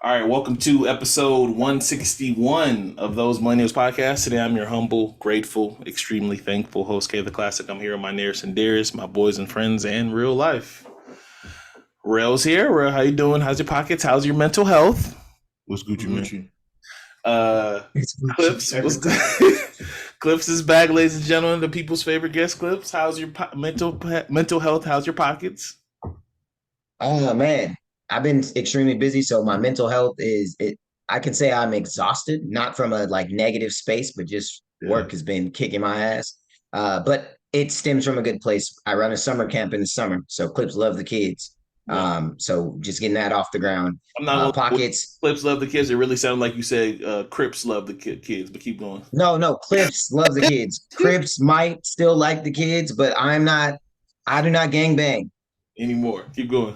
All right, welcome to episode 161 of Those Millennials Podcast. Today I'm your humble, grateful, extremely thankful host, K the Classic. I'm here with my nearest and dearest, my boys and friends, and real life. Rell's here. Rell, how you doing? How's your pockets? How's your mental health? What's Gucci, man? Clips. What's Clips is back, ladies and gentlemen. The people's favorite guest, Clips. How's your mental health? How's your pockets? Oh man, I've been extremely busy, so my mental health is it. I can say I'm exhausted, not from a like negative space, but just Yeah. work has been kicking my ass. But it stems from a good place. I run a summer camp in the summer, so Clips love the kids. Yeah. So just getting that off the ground. I'm not gonna Pockets. Clips love the kids. It really sounded like you said Crips love the kids, but keep going. No, Clips love the kids. Crips might still like the kids, but I'm not. I do not gang bang. Anymore. Keep going.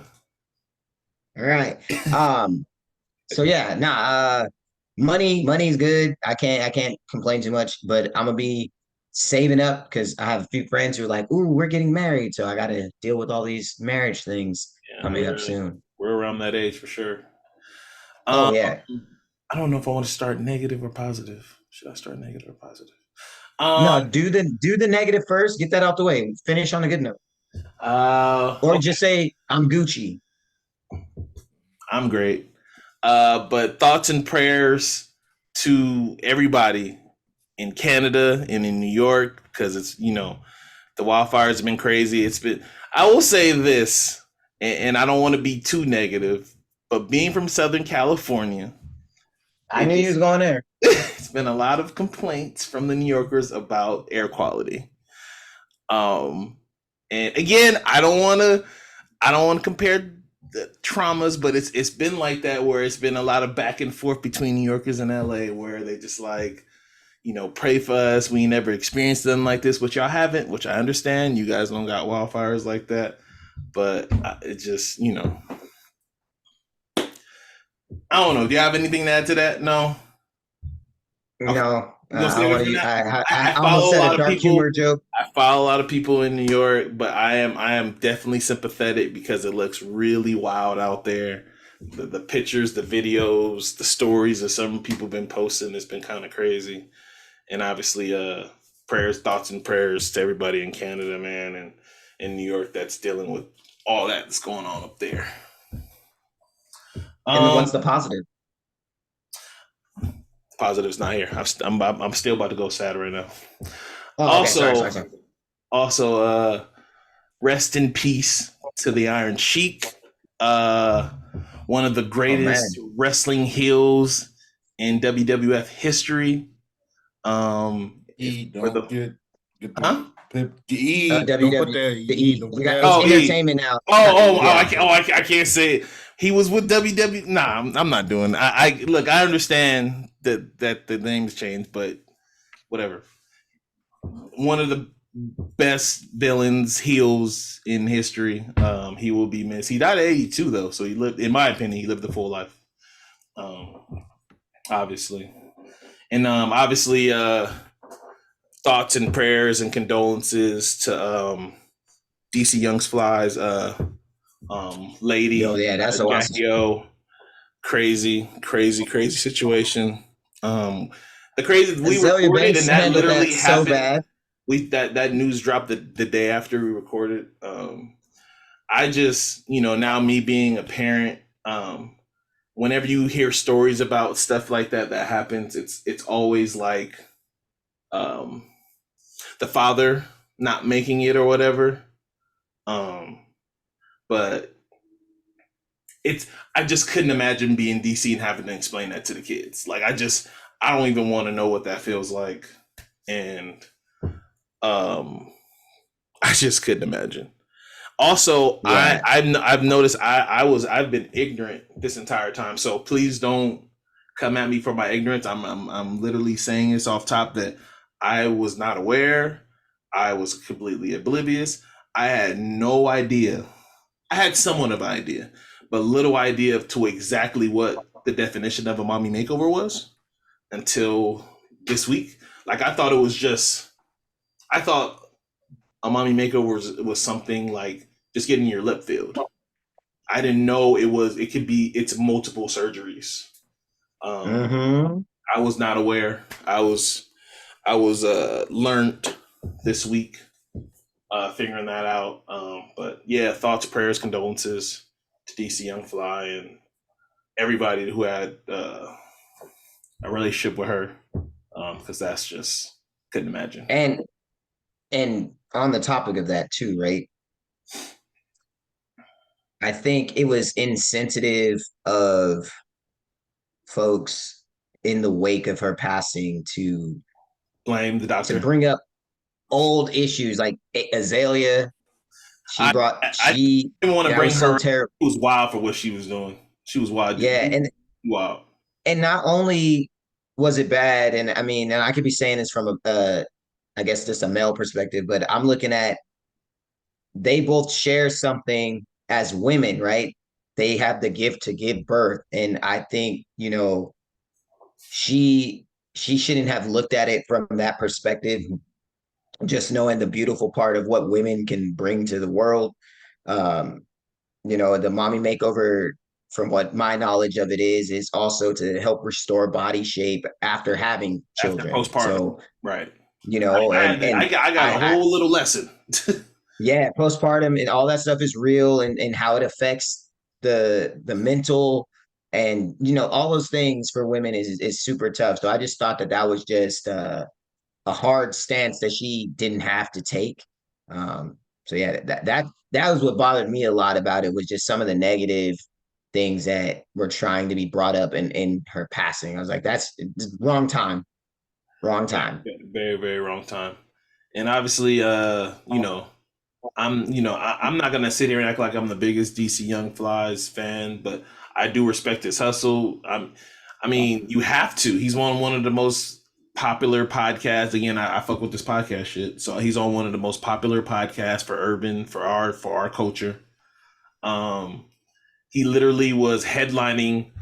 All right. Um, So yeah, money's good. I can't complain too much, but I'm gonna be saving up because I have a few friends who are like, "Ooh, we're getting married," so I got to deal with all these marriage things Yeah, coming up soon. we're around that age for sure. Oh Um, yeah, I don't know if I want to start negative or positive. Should I start negative or positive? no, Um, do the negative first. Get that out the way. Finish on a good note, or okay, just say I'm Gucci. I'm great. But thoughts and prayers to everybody in Canada and in New York because it's the wildfires have been crazy. It's been. I will say this, and I don't want to be too negative, but being from Southern California, I knew you was going there. it's been a lot of complaints from the New Yorkers about air quality. Um, and again, I don't want to compare the traumas, but it's been like that where it's been a lot of back and forth between New Yorkers and LA where they just like pray for us. We never experienced them like this, which y'all haven't, which I understand. You guys don't got wildfires like that, but it just I don't know. Do you have anything to add to that? No. Okay. No, You gonna I stay away want from to. that? I I almost follow a said a lot of dark people. humor joke. I follow a lot of people in New York, but I am definitely sympathetic because it looks really wild out there. The pictures, the videos, the stories that some people been posting, it's been kind of crazy. And obviously, thoughts and prayers to everybody in Canada, man, and in New York that's dealing with all that's going on up there. And then what's Um, the positive? Positive's not here. I'm still about to go sad right now. Oh, okay. Sorry, Also, sorry, sorry. also, rest in peace to the Iron Sheik, uh, one of the Oh greatest man. wrestling heels in WWF history. If E, for don't the get huh? the E. Don't put WWE. that The E. E. Don't You put got that it's Oh, E. he. entertainment now. Not the Oh, E. oh, Yeah. I can't say it. He was with WW. Nah, I'm not doing. I look. I understand that the names changed, but whatever. One of the best villains heels in history. He will be missed. He died at 82 though, so he lived. In my opinion, he lived a full life. Um, obviously, and obviously, thoughts and prayers and condolences to DC Young's Fly's Yo, lady yeah, that's so awesome. Jackie O. Crazy situation. Um, the crazy we Azalea recorded and Banks that handled that literally so happened. bad. We that news dropped the day after we recorded. I just now me being a parent, whenever you hear stories about stuff like that happens, it's always like um, the father not making it or whatever. Um, but it's I just couldn't imagine being DC and having to explain that to the kids. Like I don't even want to know what that feels like, and um, I just couldn't imagine. Also, Yeah. I've noticed I've been ignorant this entire time. So please don't come at me for my ignorance. I'm literally saying this off top that I was not aware. I was completely oblivious. I had no idea. I had somewhat of an idea, but little idea to exactly what the definition of a mommy makeover was until this week. Like I thought a mommy makeover was something like just getting your lip filled. I didn't know it's multiple surgeries. I was not aware. I was learned this week, figuring that out. But yeah, thoughts, prayers, condolences to DC Young Fly and everybody who had a relationship with her, because that's just couldn't imagine. And on the topic of that too, right? I think it was insensitive of folks in the wake of her passing to blame the doctor, to bring up old issues like Azalea. I didn't want to bring her. So terrible. It was wild for what she was doing. She was wild. Yeah, wild. And not only was it bad, and I mean, and I could be saying this from I guess just a male perspective, but I'm looking at they both share something as women, right? They have the gift to give birth, and I think she shouldn't have looked at it from that perspective. Just knowing the beautiful part of what women can bring to the world. The mommy makeover, from what my knowledge of it is also to help restore body shape after having children. After postpartum. So, right. I got a whole little lesson. Yeah, postpartum and all that stuff is real, and how it affects the mental and all those things for women is super tough. So I just thought that was just a hard stance that she didn't have to take. So yeah, that was what bothered me a lot about it, was just some of the negative things that were trying to be brought up in her passing. I was like, that's wrong time. Very, very wrong time. And obviously, I'm not gonna sit here and act like I'm the biggest DC Young Flies fan, but I do respect his hustle. I mean, you have to. He's on one of the most popular podcasts. Again, I fuck with this podcast shit. So he's on one of the most popular podcasts for urban, for our culture. He literally was headlining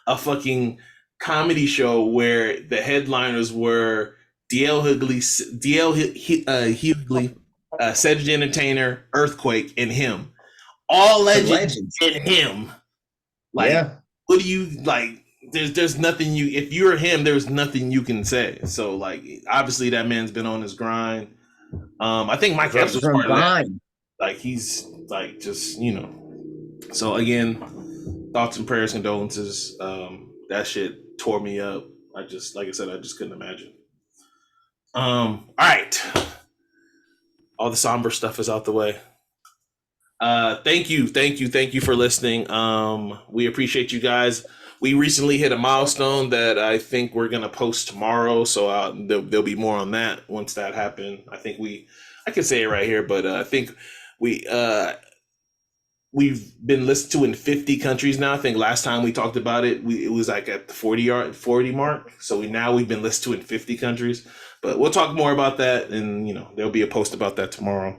a fucking comedy show where the headliners were DL Hughley, Cedric the Entertainer, Earthquake, and him. All legends and him. Like, yeah. What do you like? There's nothing if you're him, there's nothing you can say. So like, obviously that man's been on his grind. I think Mike Epps was part of that. Like, he's like, just So again, thoughts and prayers, condolences. That shit tore me up. Like I said, I just couldn't imagine. All right. All the somber stuff is out the way. Thank you for listening. We appreciate you guys. We recently hit a milestone that I think we're gonna post tomorrow, so there'll be more on that once that happened. I think I can say it right here, but I think we've been listened to in 50 countries now. I think last time we talked about it, it was like at the 40 mark. So we've been listened to in 50 countries. But we'll talk more about that, and there'll be a post about that tomorrow.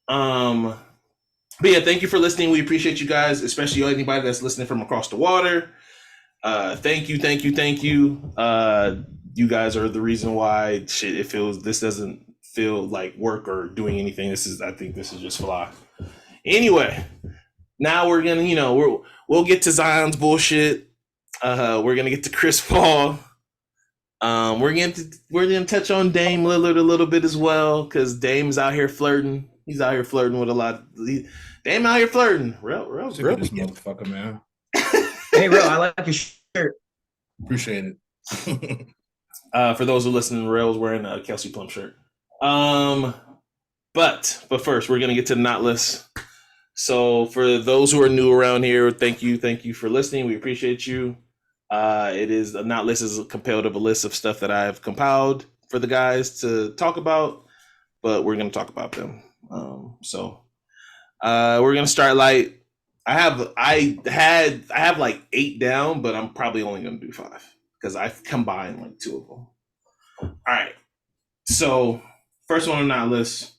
But yeah, thank you for listening. We appreciate you guys, especially anybody that's listening from across the water. Thank you. You guys are the reason why this doesn't feel like work or doing anything. I think this is just fly. Anyway, now we're gonna, we'll get to Zion's bullshit. We're gonna get to Chris Paul. We're gonna touch on Dame Lillard a little bit as well, because Dame's out here flirting. He's out here flirting with a lot. Dame out here flirting. Real. This motherfucker, man. Hey, Rell, I like your shirt. Appreciate it. For those who listen, Rel's wearing a Kelsey Plum shirt. But first, we're gonna get to the not list. So for those who are new around here, thank you for listening. We appreciate you. It is a not list is compiled of a list of stuff that I've compiled for the guys to talk about, but we're gonna talk about them. We're gonna start light. I have like 8 down, but I'm probably only gonna do 5 because I've combined like 2 of them. All right. So first one on that list.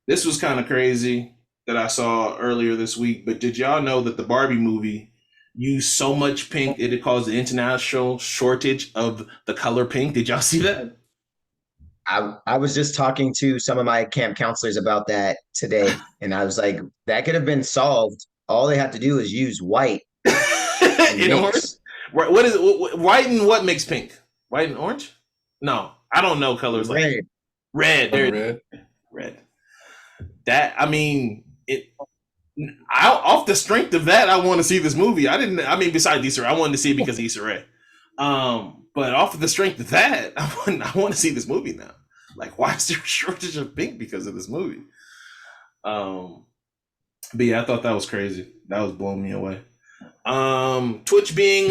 This was kind of crazy that I saw earlier this week, but did y'all know that the Barbie movie used so much pink it caused the international shortage of the color pink? Did y'all see that? I was just talking to some of my camp counselors about that today, and I was like, that could have been solved. All they have to do is use white and In orange? mix. What is it? White and what makes pink? White and orange? No, I don't know colors like Red. red. There, Red. red. That I mean, it. Off the strength of that, I want to see this movie. I mean, besides Issa Rae, I wanted to see it because of Issa Rae. But off of the strength of that, I want to see this movie now. Like, why is there a shortage of pink because of this movie? But yeah, I thought that was crazy. That was blowing me away. Twitch being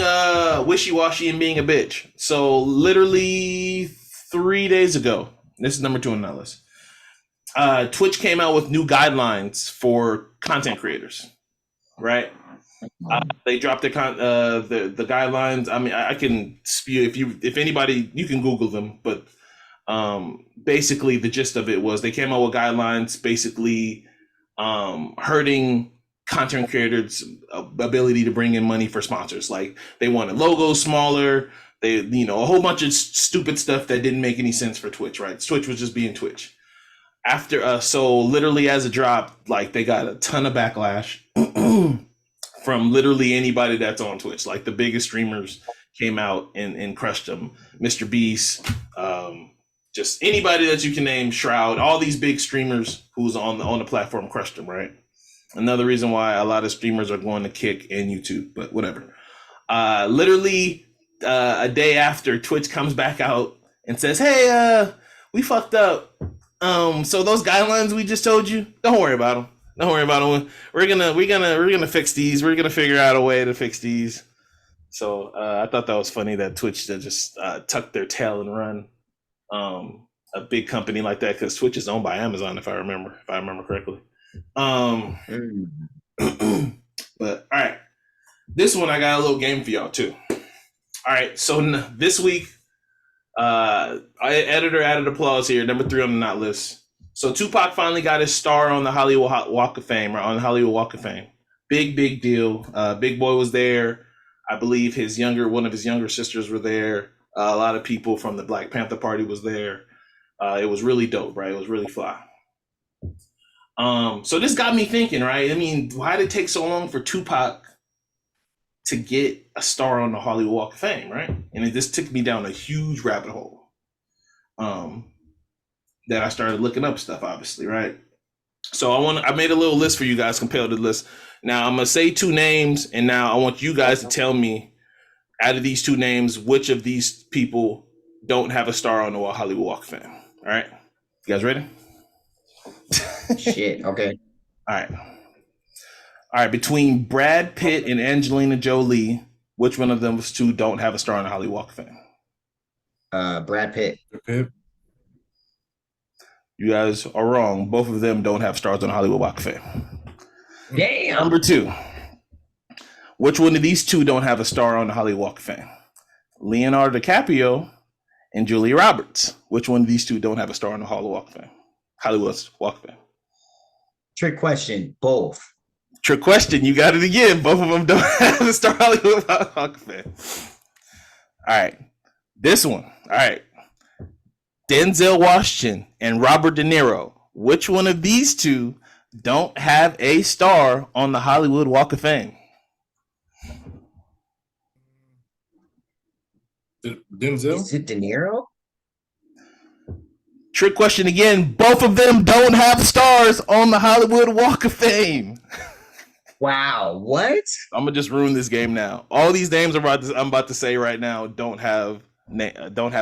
wishy-washy and being a bitch. So literally 3 days ago, this is number 2 on that list. Twitch came out with new guidelines for content creators, right? They dropped the guidelines. I mean, I can spew if anybody, you can Google them, but basically the gist of it was they came out with guidelines basically hurting content creators' ability to bring in money for sponsors. Like they wanted logos smaller, they a whole bunch of stupid stuff that didn't make any sense for Twitch, right? Twitch was just being Twitch. After so literally as a drop, like they got a ton of backlash from literally anybody that's on Twitch. Like the biggest streamers came out and crushed them. Mr. Beast, just anybody that you can name, Shroud, all these big streamers who's on the platform crushed them, right? Another reason why a lot of streamers are going to Kick and YouTube, but whatever. Literally a day after, Twitch comes back out and says, "Hey, we fucked up. So those guidelines we just told you, don't worry about them. Don't worry about them. We're gonna fix these. We're gonna figure out a way to fix these." So I thought that was funny that Twitch just tucked their tail and run. A big company like that, because Twitch is owned by Amazon, if I remember correctly. But all right, this one I got a little game for y'all too. All right, so this week, editor added applause here, number 3 on the not list. So Tupac finally got his star on the Hollywood Walk of Fame, or on the Hollywood Walk of Fame. Big deal. Big Boy was there. I believe one of his younger sisters were there. A lot of people from the Black Panther Party was there. It was really dope, right? It was really fly. So this got me thinking, right? I mean, why did it take so long for Tupac to get a star on the Hollywood Walk of Fame, right? And it just took me down a huge rabbit hole. That I started looking up stuff, obviously, right? So I made a little list for you guys, compiled the list. Now I'm gonna say 2 names, and now I want you guys to tell me, out of these 2 names, which of these people don't have a star on the Hollywood Walk of Fame. All right, you guys ready? Shit. Okay. All right. Between Brad Pitt and Angelina Jolie, which one of those 2 don't have a star on the Hollywood Walk of Fame? Brad Pitt. You guys are wrong. Both of them don't have stars on the Hollywood Walk of Fame. Damn. Number 2. Which one of these 2 don't have a star on the Hollywood Walk of Fame? Leonardo DiCaprio and Julia Roberts. Which one of these 2 don't have a star on the Hollywood Walk of Fame? Hollywood Walk of Fame. Trick question. Both. Trick question. You got it again. Both of them don't have a star on Hollywood Walk of Fame. All right. This one. All right. Denzel Washington and Robert De Niro. Which one of these 2 don't have a star on the Hollywood Walk of Fame? Denzel? Is it De Niro? Trick question again. Both of them don't have stars on the Hollywood Walk of Fame. Wow. What? I'm gonna just ruin this game now. All these names I'm about to say right now don't have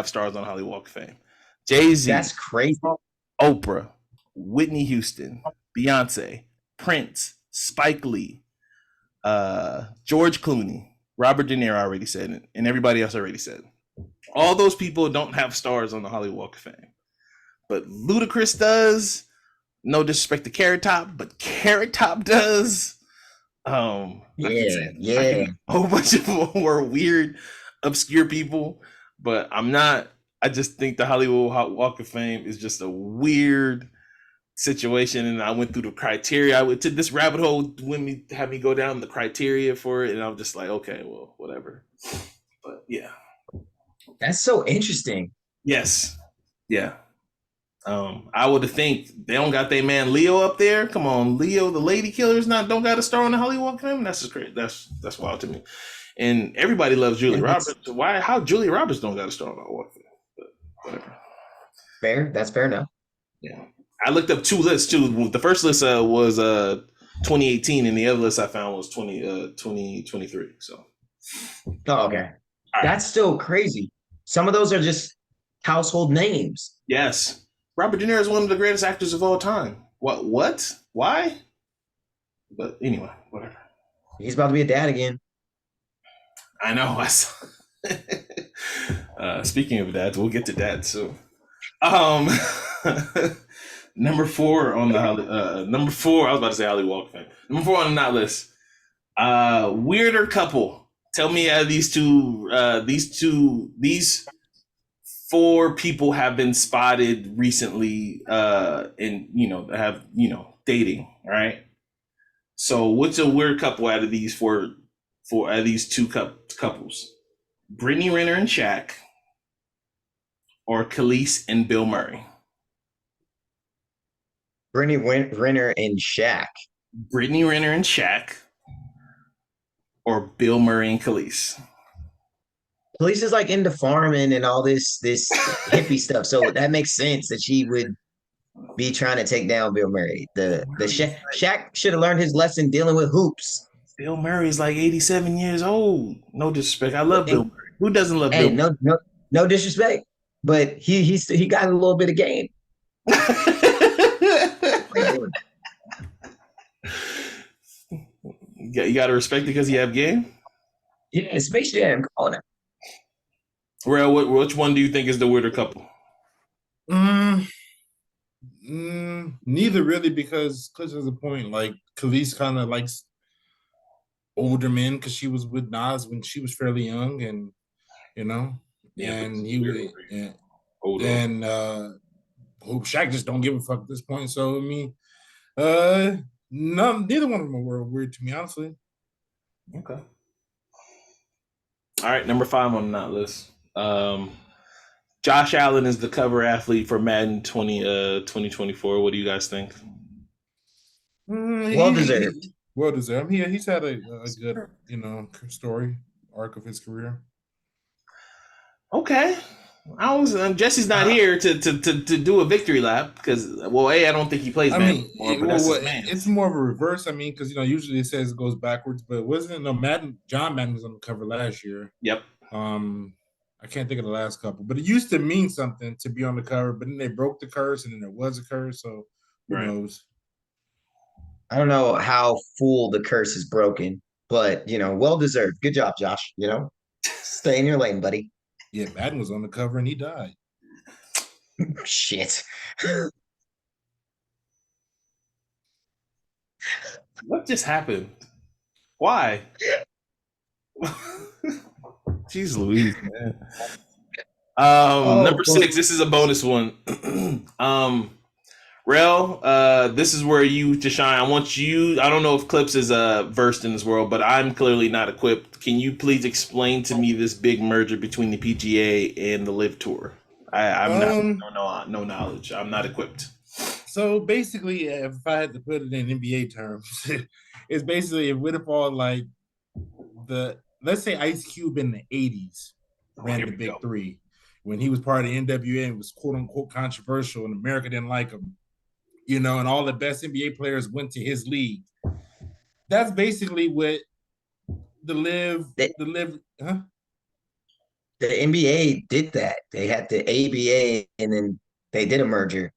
stars on Hollywood Walk of Fame. Jay-Z. That's crazy. Oprah, Whitney Houston, Beyonce, Prince, Spike Lee, George Clooney, Robert De Niro already said it, and everybody else already said it. All those people don't have stars on the Hollywood Walk of Fame. But Ludacris does. No disrespect to Carrot Top, but Carrot Top does. Yeah. A whole bunch of more weird, obscure people, but I just think the Hollywood Walk of Fame is just a weird situation, and I went through the criteria. I went to this rabbit hole when had me go down the criteria for it, and I'm just like, okay, well, whatever. But yeah, That's so interesting. yes, yeah. I would think they don't got their man Leo up there. Come on, Leo, the lady killers, don't got a star on the Hollywood Walk of Fame. That's just great. That's wild to me. And everybody loves Julia Roberts. Why? How Julia Roberts don't got a star on the Walk of Fame? But whatever. Fair. That's fair enough. Yeah, I looked up 2 lists too. The first list was 2018, and the other list I found was 2023. So. Oh, okay. That's still crazy. Some of those are just household names. Yes. Robert De Niro is one of the greatest actors of all time. What? Why? But anyway, whatever. He's about to be a dad again. I know. I saw. Speaking of dads, we'll get to dads soon. Number 4 on the number 4. I was about to say Hollywood Walk of Fame. Number 4 on the not list. Weirder couple. Tell me out of these 4 people have been spotted recently and have dating, right? So what's a weird couple out of these out of these 2 couples? Brittany Renner and Shaq, or Khalees and Bill Murray? Brittany Renner and Shaq. Brittany Renner and Shaq, or Bill Murray and Khalees? Khalees is like into farming and all this hippie stuff, so that makes sense that she would be trying to take down Bill Murray. The Shaq should have learned his lesson dealing with hoops. Bill Murray is like 87 years old. No disrespect. I love Bill Murray. Who doesn't love Bill Murray? No disrespect, but he got a little bit of game. You got to respect it because he have game? Yeah, Space Jam. Come on now. Rell, which one do you think is the weirder couple? Neither really, because there's a point. Like Khalees kind of likes older men because she was with Nas when she was fairly young, and and he was older. And Shaq just don't give a fuck at this point. So I mean, neither one of them were weird to me, honestly. Okay. All right, number 5 on that list. Josh Allen is the cover athlete for Madden 2024. What do you guys think? Well deserved. Well deserved. Yeah, he's had a good, story arc of his career. Okay. Jesse's not here to do a victory lap because, I don't think he plays Madden anymore, it's more of a reverse. I mean, because usually it says it goes backwards, but wasn't it? John Madden was on the cover last year. Yep. I can't think of the last couple, but it used to mean something to be on the cover, but then they broke the curse and then there was a curse, so who knows? I don't know how full the curse is broken, but well deserved. Good job, Josh. Stay in your lane, buddy. Yeah, Madden was on the cover and he died. Shit. What just happened? Why? Jeez Louise, man. Number 6, this is a bonus one. Rell, this is where you to shine. I don't know if Clips is versed in this world, but I'm clearly not equipped. Can you please explain to me this big merger between the PGA and the LIV Tour? I'm no knowledge. I'm not equipped. So basically, if I had to put it in NBA terms, it's basically what if all like let's say Ice Cube in the 80s ran the Big Three when he was part of the NWA and was quote unquote controversial and America didn't like him, and all the best NBA players went to his league. That's basically what the NBA did that. They had the ABA and then they did a merger.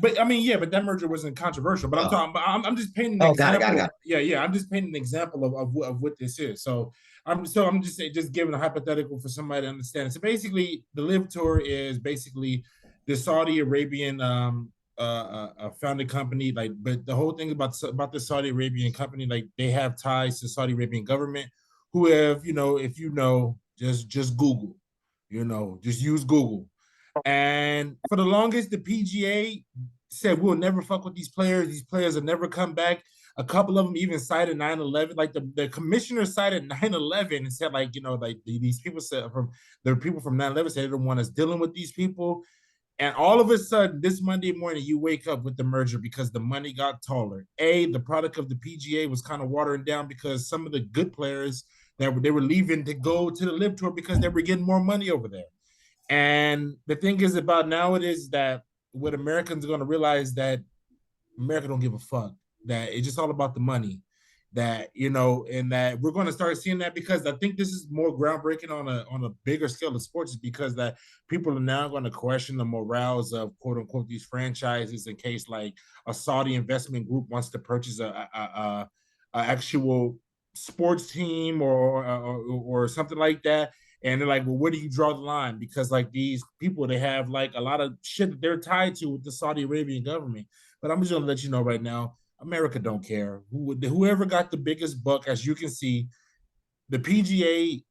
But I mean, but that merger wasn't controversial. But I'm just painting an example. Got it. Yeah. I'm just painting an example of what this is. So I'm just giving a hypothetical for somebody to understand. So basically, the LIV Tour is basically the Saudi Arabian founded company. But the whole thing about the Saudi Arabian company, they have ties to the Saudi Arabian government, who have if just Google, just use Google. And for the longest, the PGA said, we'll never fuck with these players. These players will never come back. A couple of them even cited 9/11. Like the commissioner cited 9/11 and said, these people said the people from 9/11 said they don't want us dealing with these people. And all of a sudden, this Monday morning, you wake up with the merger because the money got taller. The product of the PGA was kind of watering down because some of the good players that they were leaving to go to the LIV Tour because they were getting more money over there. And the thing is about nowadays that what Americans are going to realize that America don't give a fuck, that it's just all about the money, that, you know, and that we're going to start seeing that because I think this is more groundbreaking on a bigger scale of sports, is because that people are now going to question the morals of quote unquote these franchises in case like a Saudi investment group wants to purchase a actual sports team or something like that. And they're like, well, where do you draw the line? Because like these people, they have like a lot of shit that they're tied to with the Saudi Arabian government. But I'm just gonna let you know right now, America don't care. Whoever got the biggest buck, as you can see, the PGA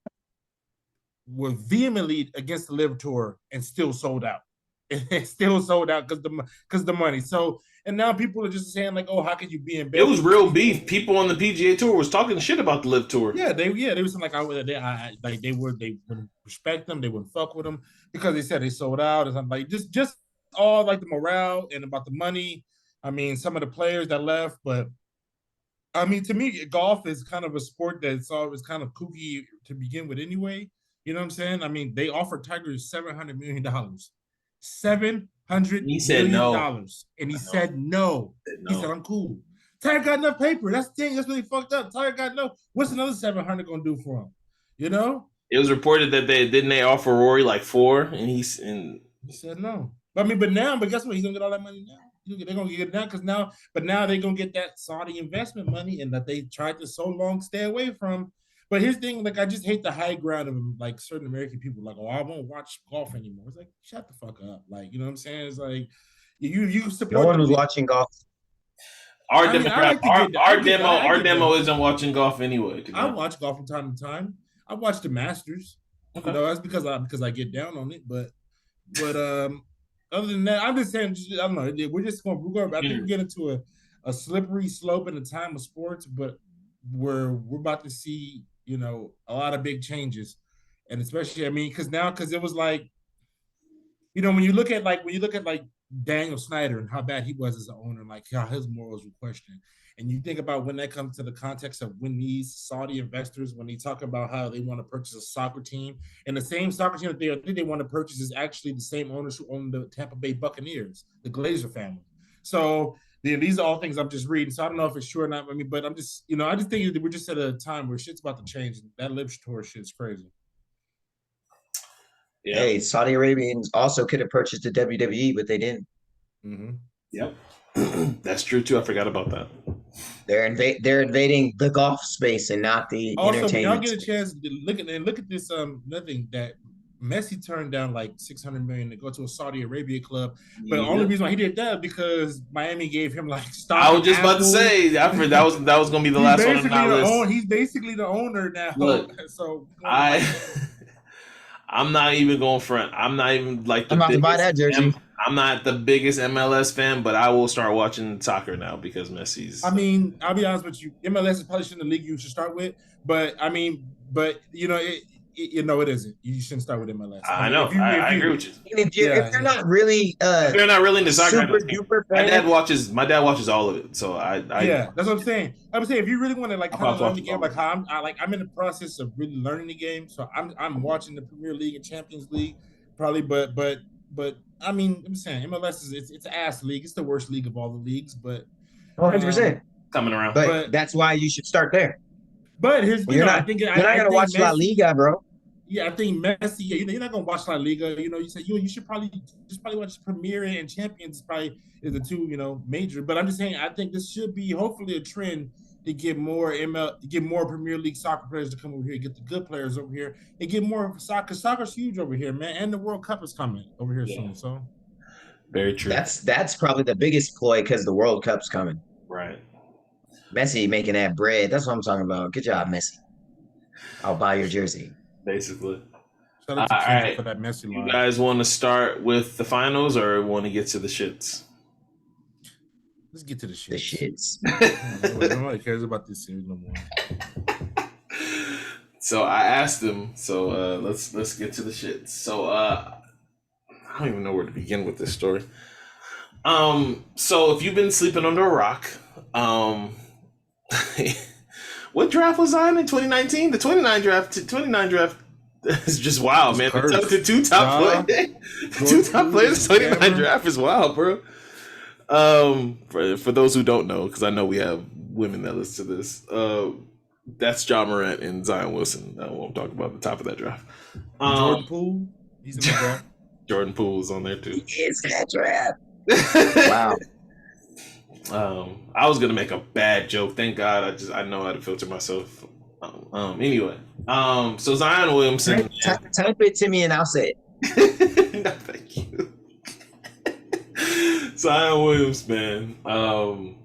were vehemently against the LIV Tour and still sold out. It still sold out because the money. So and now people are just saying like, oh, how could you be in bed? It was real beef. People on the PGA Tour was talking shit about the LIV Tour. Yeah, they were saying like they wouldn't respect them, they wouldn't fuck with them because they said they sold out and something like just all like the morale and about the money. I mean, some of the players that left, but I mean, to me, golf is kind of a sport that's always kind of kooky to begin with anyway. You know what I'm saying? I mean, they offered Tiger $700 million. $700 million. And he said no. He said, I'm cool. Tiger got enough paper. That's the thing. That's really fucked up. Tiger got no. What's another 700 gonna do for him? You know? It was reported that they offer Rory like 4, and he said no. But guess what? He's gonna get all that money now. They're gonna get it now now they're gonna get that Saudi investment money and that they tried to so long stay away from. But his thing, like, I just hate the high ground of like certain American people, like, oh, I won't watch golf anymore. It's like, shut the fuck up. Like, you know what I'm saying? It's like you support. No one was watching golf. Our demo isn't watching golf anyway. I watch golf from time to time. I watch the Masters. Okay. You know, that's because I get down on it. But other than that, I'm just saying, I don't know. We're going. I think we get into a slippery slope in the time of sports, but we're about to see, you know, a lot of big changes, and especially, I mean, because it was like, you know, when you look at like Daniel Snyder and how bad he was as an owner, like how his morals were questioned. And you think about when that comes to the context of when these Saudi investors, when they talk about how they want to purchase a soccer team, and the same soccer team that they want to purchase is actually the same owners who own the Tampa Bay Buccaneers, the Glazer family. So these are all things I'm just reading. So I don't know if it's true or not. I mean, but I'm just, you know, I just think we're just at a time where shit's about to change. That LIV Tour shit's crazy. Yeah. Hey, Saudi Arabians also could have purchased the WWE, but they didn't. Mm-hmm. Yep. That's true too. I forgot about that. They're invading the golf space and not the entertainment. Y'all get a chance to look at this nothing that Messi turned down like $600 million to go to a Saudi Arabia club, but the only reason why he did that because Miami gave him like stock. I was just about to say that was going to be the last one on my list. He's basically the owner now. Look, so I'm not even going front. I'm not even like I'm about to buy that jersey. I'm not the biggest MLS fan, but I will start watching soccer now because Messi's. I mean, I'll be honest with you. MLS is probably the league you should start with, but I mean, you know, it isn't. You shouldn't start with MLS. I know. I agree with you. If they're not really, if they're not really into soccer, my dad watches all of it. So yeah, that's what I'm saying. I'm saying if you really want to like kind of learn the game, like how I'm in the process of really learning the game. So I'm watching the Premier League and Champions League probably, but I mean, I'm saying MLS is it's an ass league. It's the worst league of all the leagues, but 100% coming around. But that's why you should start there. But here's you're not gonna watch La Liga, bro. Yeah, I think Messi. Yeah, you're not gonna watch La Liga. You know, you say you should probably watch Premier and Champions. Probably is the two, you know, major. But I'm just saying, I think this should be hopefully a trend to get more Premier League soccer players to come over here, get the good players over here, and get more soccer. Soccer's huge over here, man, and the World Cup is coming over here soon. So very true. That's probably the biggest ploy because the World Cup's coming. Right. Messi making that bread. That's what I'm talking about. Good job, Messi. I'll buy your jersey. Basically. All right. For that Messi line. You guys want to start with the finals or want to get to the shits? Let's get to the shits. The shits. Nobody cares about this series no more. So I asked him. So let's get to the shits. So I don't even know where to begin with this story. So if you've been sleeping under a rock, what draft was Zion in 2019? The 29 draft is just wild, man. The two top players, 29 draft is wild, bro. For those who don't know, because I know we have women that listen to this, that's Ja Morant and Zion Wilson. I won't talk about the top of that draft. Jordan Poole, he's in the draft. Jordan Poole is on there too. He is that draft. Wow. I was gonna make a bad joke. Thank God I know how to filter myself. Anyway, so Zion Williamson. Type it to me and I'll say it. No, thank you. Zion Williamson, man,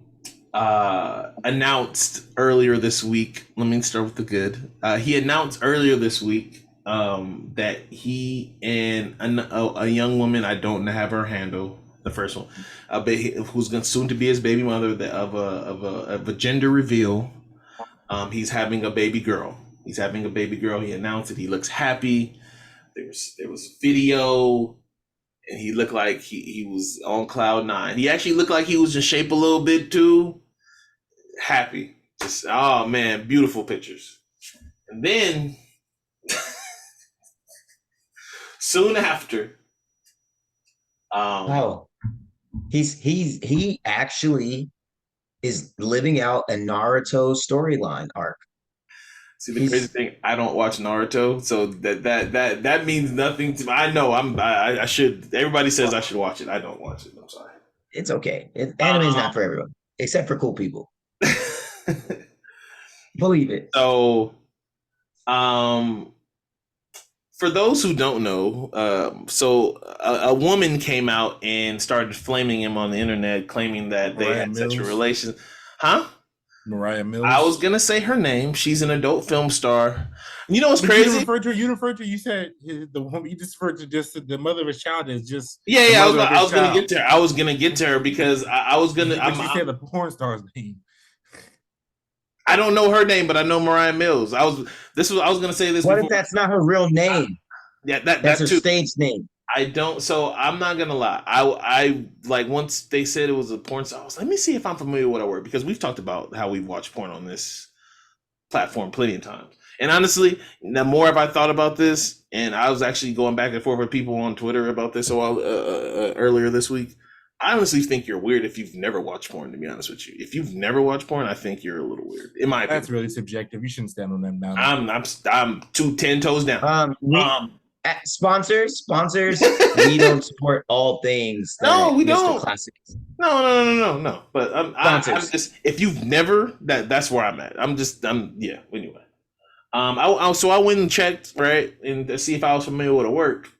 announced earlier this week. Let me start with the good. He announced earlier this week that he and a young woman, I don't have her handle, the first one, who's going soon to be his baby mother of a gender reveal. He's having a baby girl. He announced it. He looks happy. There was video, and he looked like he was on cloud 9. He actually looked like he was in shape a little bit too. Happy. Just, oh man, beautiful pictures. And then soon after, he actually is living out a Naruto storyline arc. See, the crazy thing, I don't watch Naruto, so that means nothing to me. I know I should. Everybody says I should watch it. I don't watch it. I'm sorry. It's okay. Anime is not for everyone, except for cool people. Believe it. So, for those who don't know, a woman came out and started flaming him on the internet, claiming that they had sexual relations. Huh? Mariah Mills. I was gonna say her name. She's an adult film star. You know what's crazy? You referred to. You said the woman. You just referred to just the mother of his child as just. Yeah. I was gonna get to her. I was gonna get to her because I was gonna. You said the porn star's name. I don't know her name, but I know Mariah Mills. I was gonna say this. What if that's not her real name? Yeah, that's her stage name. I don't. So I'm not gonna lie. I like once they said it was a porn star. I was like, let me see if I'm familiar with her work, because we've talked about how we've watched porn on this platform plenty of times. And honestly, the more have I thought about this, and I was actually going back and forth with people on Twitter about this earlier this week. I honestly think you're weird if you've never watched porn, to be honest with you. If you've never watched porn, I think you're a little weird. In my opinion. That's really subjective. You shouldn't stand on them now. I'm 10 toes down. Sponsors, we don't support all things. No, we don't. Classics. No. But I'm just, if you've never, that's where I'm at. Yeah. Anyway, so I went and checked, right, and to see if I was familiar with her work.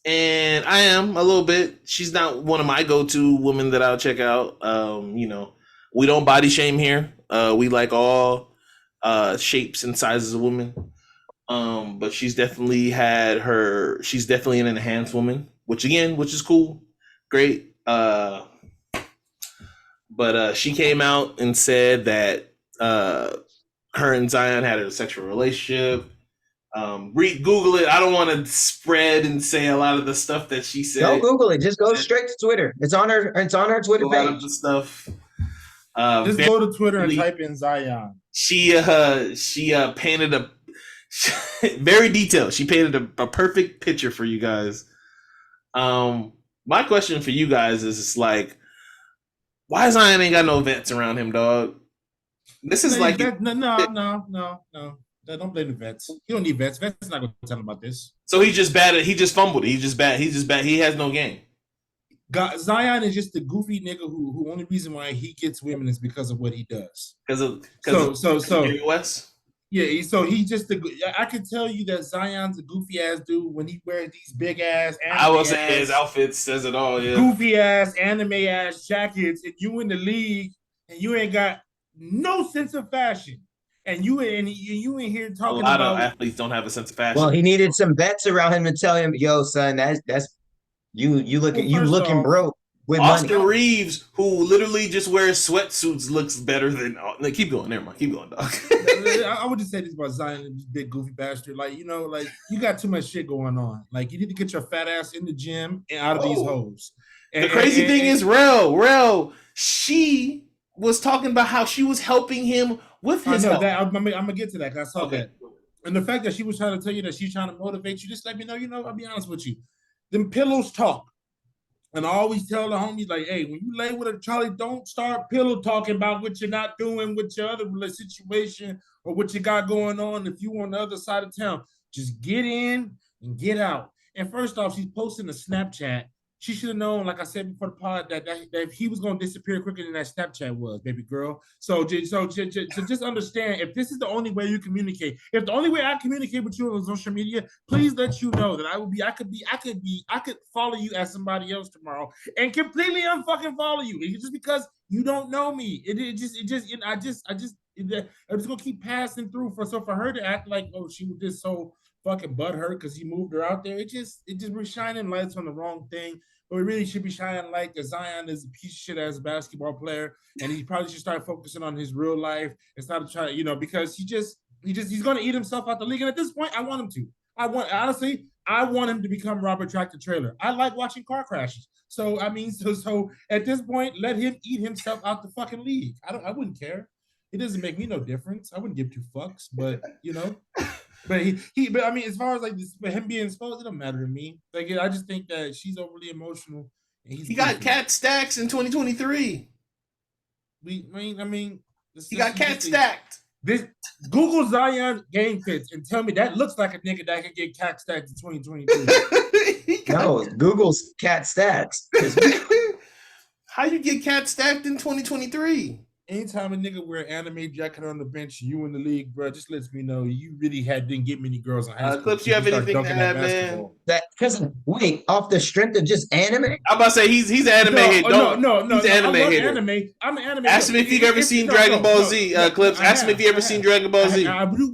And I am a little bit. She's not one of my go-to women that I'll check out. We don't body shame here. We like all shapes and sizes of women. But she's definitely an enhanced woman, which is cool. Great. But she came out and said that her and Zion had a sexual relationship. Google it. I don't want to spread and say a lot of the stuff that she said. Don't Google it. Just go straight to Twitter. It's on her Twitter page. A lot of the stuff. Just go to Twitter and type in Zion. She painted a very detailed. She painted a perfect picture for you guys. My question for you guys is like, why Zion ain't got no vets around him, dog? This is No. Don't blame the vets. You don't need vets. Vets not going to tell him about this. So he's just bad. He just fumbled. He's just bad. He has no game. Zion is just the goofy nigga who only reason why he gets women is because of what he does. Because of West. Yeah, so he just I can tell you that Zion's a goofy ass dude when he wears these big ass. I will say his outfit says it all. Yeah, goofy ass anime ass jackets, and you in the league and you ain't got no sense of fashion. And you in here talking about a lot of athletes don't have a sense of fashion. Well, he needed some vets around him to tell him, "Yo, son, that's you looking broke." with Austin money. Reeves, who literally just wears sweatsuits, looks better than. Like, keep going. Never mind. Keep going, dog. I would just say this about Zion, this big goofy bastard. Like, like you got too much shit going on. Like, you need to get your fat ass in the gym and out of these hoes. The crazy thing is, Rell, she was talking about how she was helping him with his health. I'm gonna get to that because I saw that. And the fact that she was trying to tell you that she's trying to motivate you, just let me know. I'll be honest with you. Them pillows talk. And I always tell the homies, like, hey, when you lay with a Charlie, don't start pillow talking about what you're not doing with your other situation or what you got going on. If you on the other side of town, just get in and get out. And first off, she's posting a Snapchat. She should have known, like I said before the pod, that he was going to disappear quicker than that Snapchat was, baby girl. So just understand, if this is the only way you communicate, if the only way I communicate with you on social media, please let you know that I could follow you as somebody else tomorrow and completely unfucking follow you. It's just because you don't know me. I'm just gonna keep passing through for her to act like, oh, she was just so fucking butthurt because he moved her out there. It just was shining lights on the wrong thing. But we really should be shining light that Zion is a piece of shit as a basketball player, and he probably should start focusing on his real life instead of trying, because he's gonna eat himself out the league. And at this point, I want him to. I want him to become Robert Tractor Trailer. I like watching car crashes. So so at this point, let him eat himself out the fucking league. I wouldn't care. It doesn't make me no difference. I wouldn't give two fucks, but But as far as like this, him being exposed, it don't matter to me. Like, I just think that she's overly emotional. And he got cat stacks in 2023. He got cat stacked. This Google Zion game fits and tell me that looks like a nigga that can get cat stacked in 2023. No, Google's cat stacks. How you get cat stacked in 2023? Anytime a nigga wear an anime jacket on the bench, you in the league, bro, just lets me know you really didn't get many girls in high school. Clips, you have anything to add, man? Wait, off the strength of just anime? I'm about to say he's anime head. No. He's anime head. I'm an anime. Ask him if you've ever seen Dragon Ball Z. Clips. Ask him if you ever seen Dragon Ball Z. I do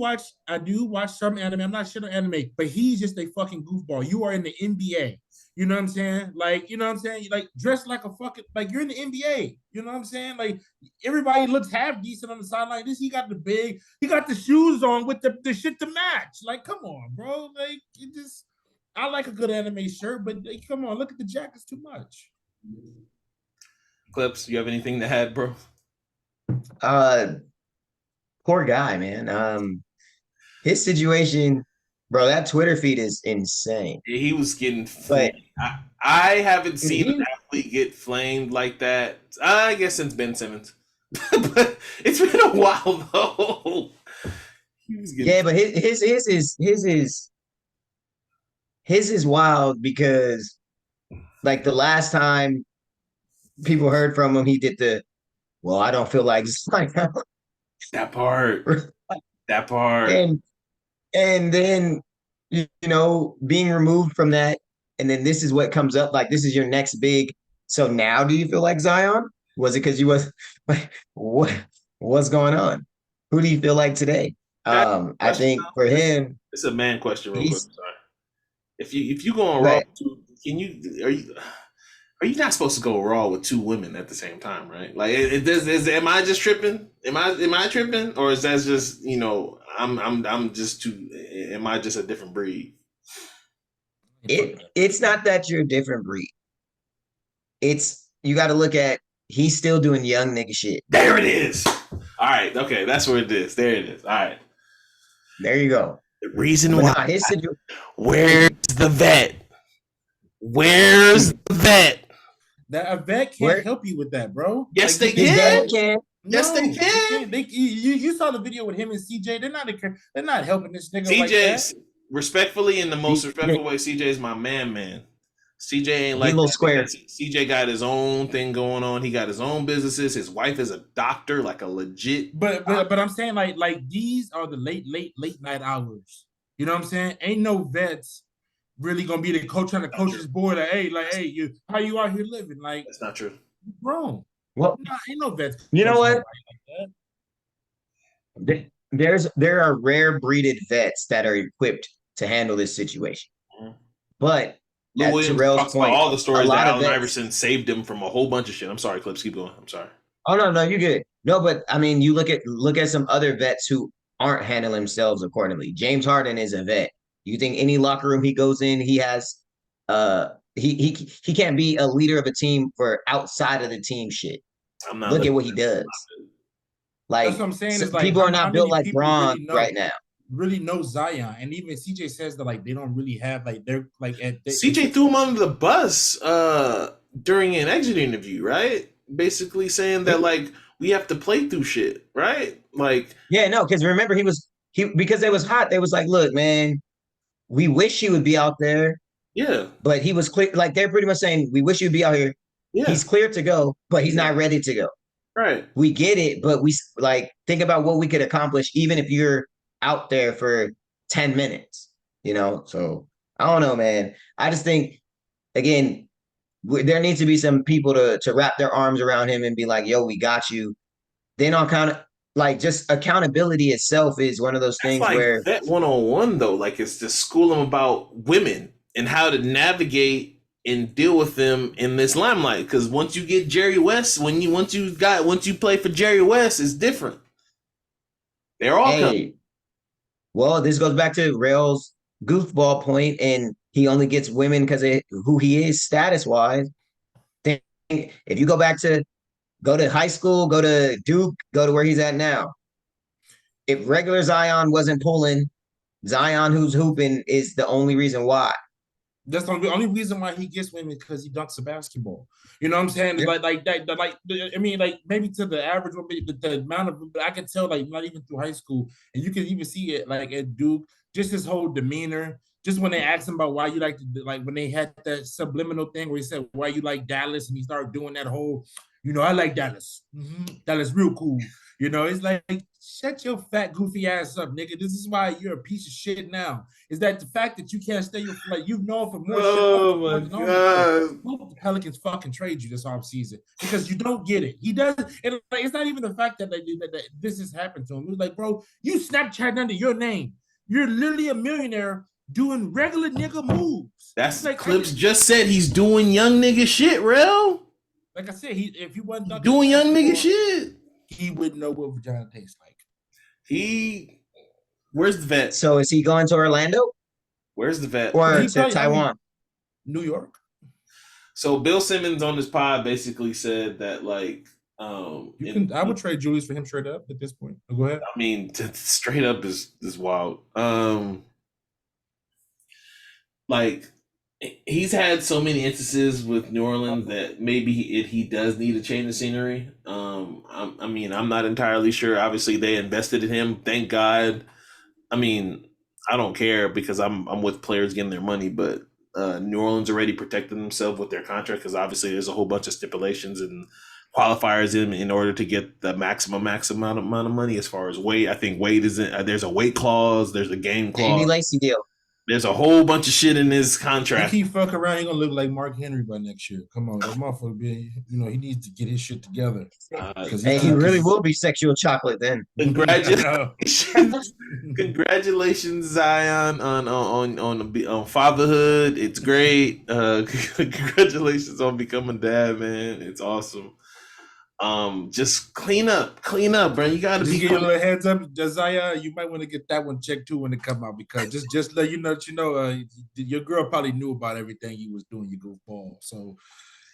watch some anime. I'm not shit on anime, but he's just a fucking goofball. You are in the NBA. You know what I'm saying? Like, you know what I'm saying? Like, dress like a fucking, like, you're in the NBA. You know what I'm saying? Like, everybody looks half decent on the sideline. He got the shoes on with the shit to match. Like, come on, bro. Like, I like a good anime shirt, but like, come on, look at the jackets too much. Clips, you have anything to add, bro? Poor guy, man. His situation, bro, that Twitter feed is insane. Yeah, he was getting flamed. I haven't seen an athlete get flamed like that, I guess, since Ben Simmons. But it's been a while, though. But his is wild because, like, the last time people heard from him, he did I don't feel like that part. And then, being removed from that, and then this is what comes up, like, this is your next big. So now do you feel like Zion? Was it because you was like, what's going on? Who do you feel like today? I think for him, it's a man question real quick. Sorry. If you go on Raw, are you not supposed to go Raw with two women at the same time, right? Like, am I just tripping? Am I tripping? Or is that just, I'm just too, am I just a different breed? It's not that you're a different breed. It's, you got to look at, he's still doing young nigga shit. There it is. All right. Okay. That's where it is. There it is. All right. There you go. The reason why. Where's the vet? Where's the vet? That a vet can't help you with that, bro. Yes, they can. Yes, they can. You saw the video with him and CJ. They're not helping this nigga. CJ, like that. Respectfully, in the most respectful way, CJ is my man. CJ ain't like a little square. CJ got his own thing going on. He got his own businesses. His wife is a doctor, like a legit. But I'm saying like these are the late night hours. You know what I'm saying? Ain't no vets really gonna be the coach trying to coach his boy. Hey, how you out here living? Like, that's not true. Wrong. Well, ain't no vets. You know what? There are rare breeded vets that are equipped to handle this situation, but Lou at Williams Terrell's talks about point, all the a stories that lot of Allen vets. Iverson saved him from a whole bunch of shit. I'm sorry, Clips. Keep going. I'm sorry. Oh no, you're good. No, but I mean, you look at some other vets who aren't handling themselves accordingly. James Harden is a vet. You think any locker room he goes in, he has he can't be a leader of a team for outside of the team shit. I'm not Look at looking what he does. That's what Like I'm saying. Is like people are not how built many like people Braun right now. really know Zion, and even CJ says that like they don't really have like they're like CJ threw him under the bus during an exit interview, right? Basically saying that like we have to play through shit, right? Like yeah, no, because remember because it was hot. They was like, look, man, we wish he would be out there. Yeah. But he was clear, like they're pretty much saying, we wish you'd be out here. Yeah. He's clear to go, but he's not ready to go. Right. We get it, but we like think about what we could accomplish even if you're out there for 10 minutes, you know? So I don't know, man. I just think, again, there needs to be some people to wrap their arms around him and be like, yo, we got you. Then on kind of like just accountability itself is one of those That's things like where that 101 though, like it's to school them about women and how to navigate and deal with them in this limelight. Because once you get Jerry West, once you play for Jerry West, it's different. They're all coming. Well, this goes back to Rell's goofball point, and he only gets women because of who he is status wise. If you go to high school, go to Duke, go to where he's at now. If regular Zion wasn't pulling, Zion who's hooping is the only reason why. That's the only reason why he gets women because he dunks a basketball. You know what I'm saying? It's like that. Like I mean, like maybe to the average, the amount of I can tell, like not even through high school, and you can even see it like at Duke, just his whole demeanor. Just when they asked him about why you like when they had that subliminal thing where he said why you like Dallas, and he started doing that whole, I like Dallas. Dallas real cool. It's like shut your fat goofy ass up, nigga. This is why you're a piece of shit now. Is that the fact that you can't stay like you've known for more shit? Oh my god! Hope the Pelicans fucking trade you this offseason because you don't get it. He does, and like, it's not even the fact that this has happened to him. It was like, bro, you Snapchat under your name. You're literally a millionaire doing regular nigga moves. That's like Clips just said he's doing young nigga shit, Rell. Like I said, if he wasn't doing young nigga shit, he wouldn't know what vagina tastes like. Where's the vet? So is he going to Orlando? Where's the vet? Or to Taiwan? New York. So Bill Simmons on this pod basically said that like I would trade Julius for him straight up at this point. Go ahead. I mean, straight up is wild. Like he's had so many instances with New Orleans that maybe he does need to change the scenery. I mean, I'm not entirely sure. Obviously, they invested in him. Thank God. I mean, I don't care because I'm with players getting their money, but New Orleans already protected themselves with their contract because obviously there's a whole bunch of stipulations and qualifiers in order to get the maximum amount of money as far as weight. I think weight isn't. There's a weight clause. There's a game clause. Amy Lacey deal. There's a whole bunch of shit in this contract. He keep fucking around, he gonna look like Mark Henry by next year. Come on, that motherfucker he needs to get his shit together. He really will be sexual chocolate then. Congratulations, Zion, on fatherhood. It's great. Congratulations on becoming dad, man. It's awesome. Just clean up, bro. You gotta be. Give you a little heads up, Josiah. You might want to get that one checked too when it come out because just let you know, your girl probably knew about everything you was doing. You goofball, so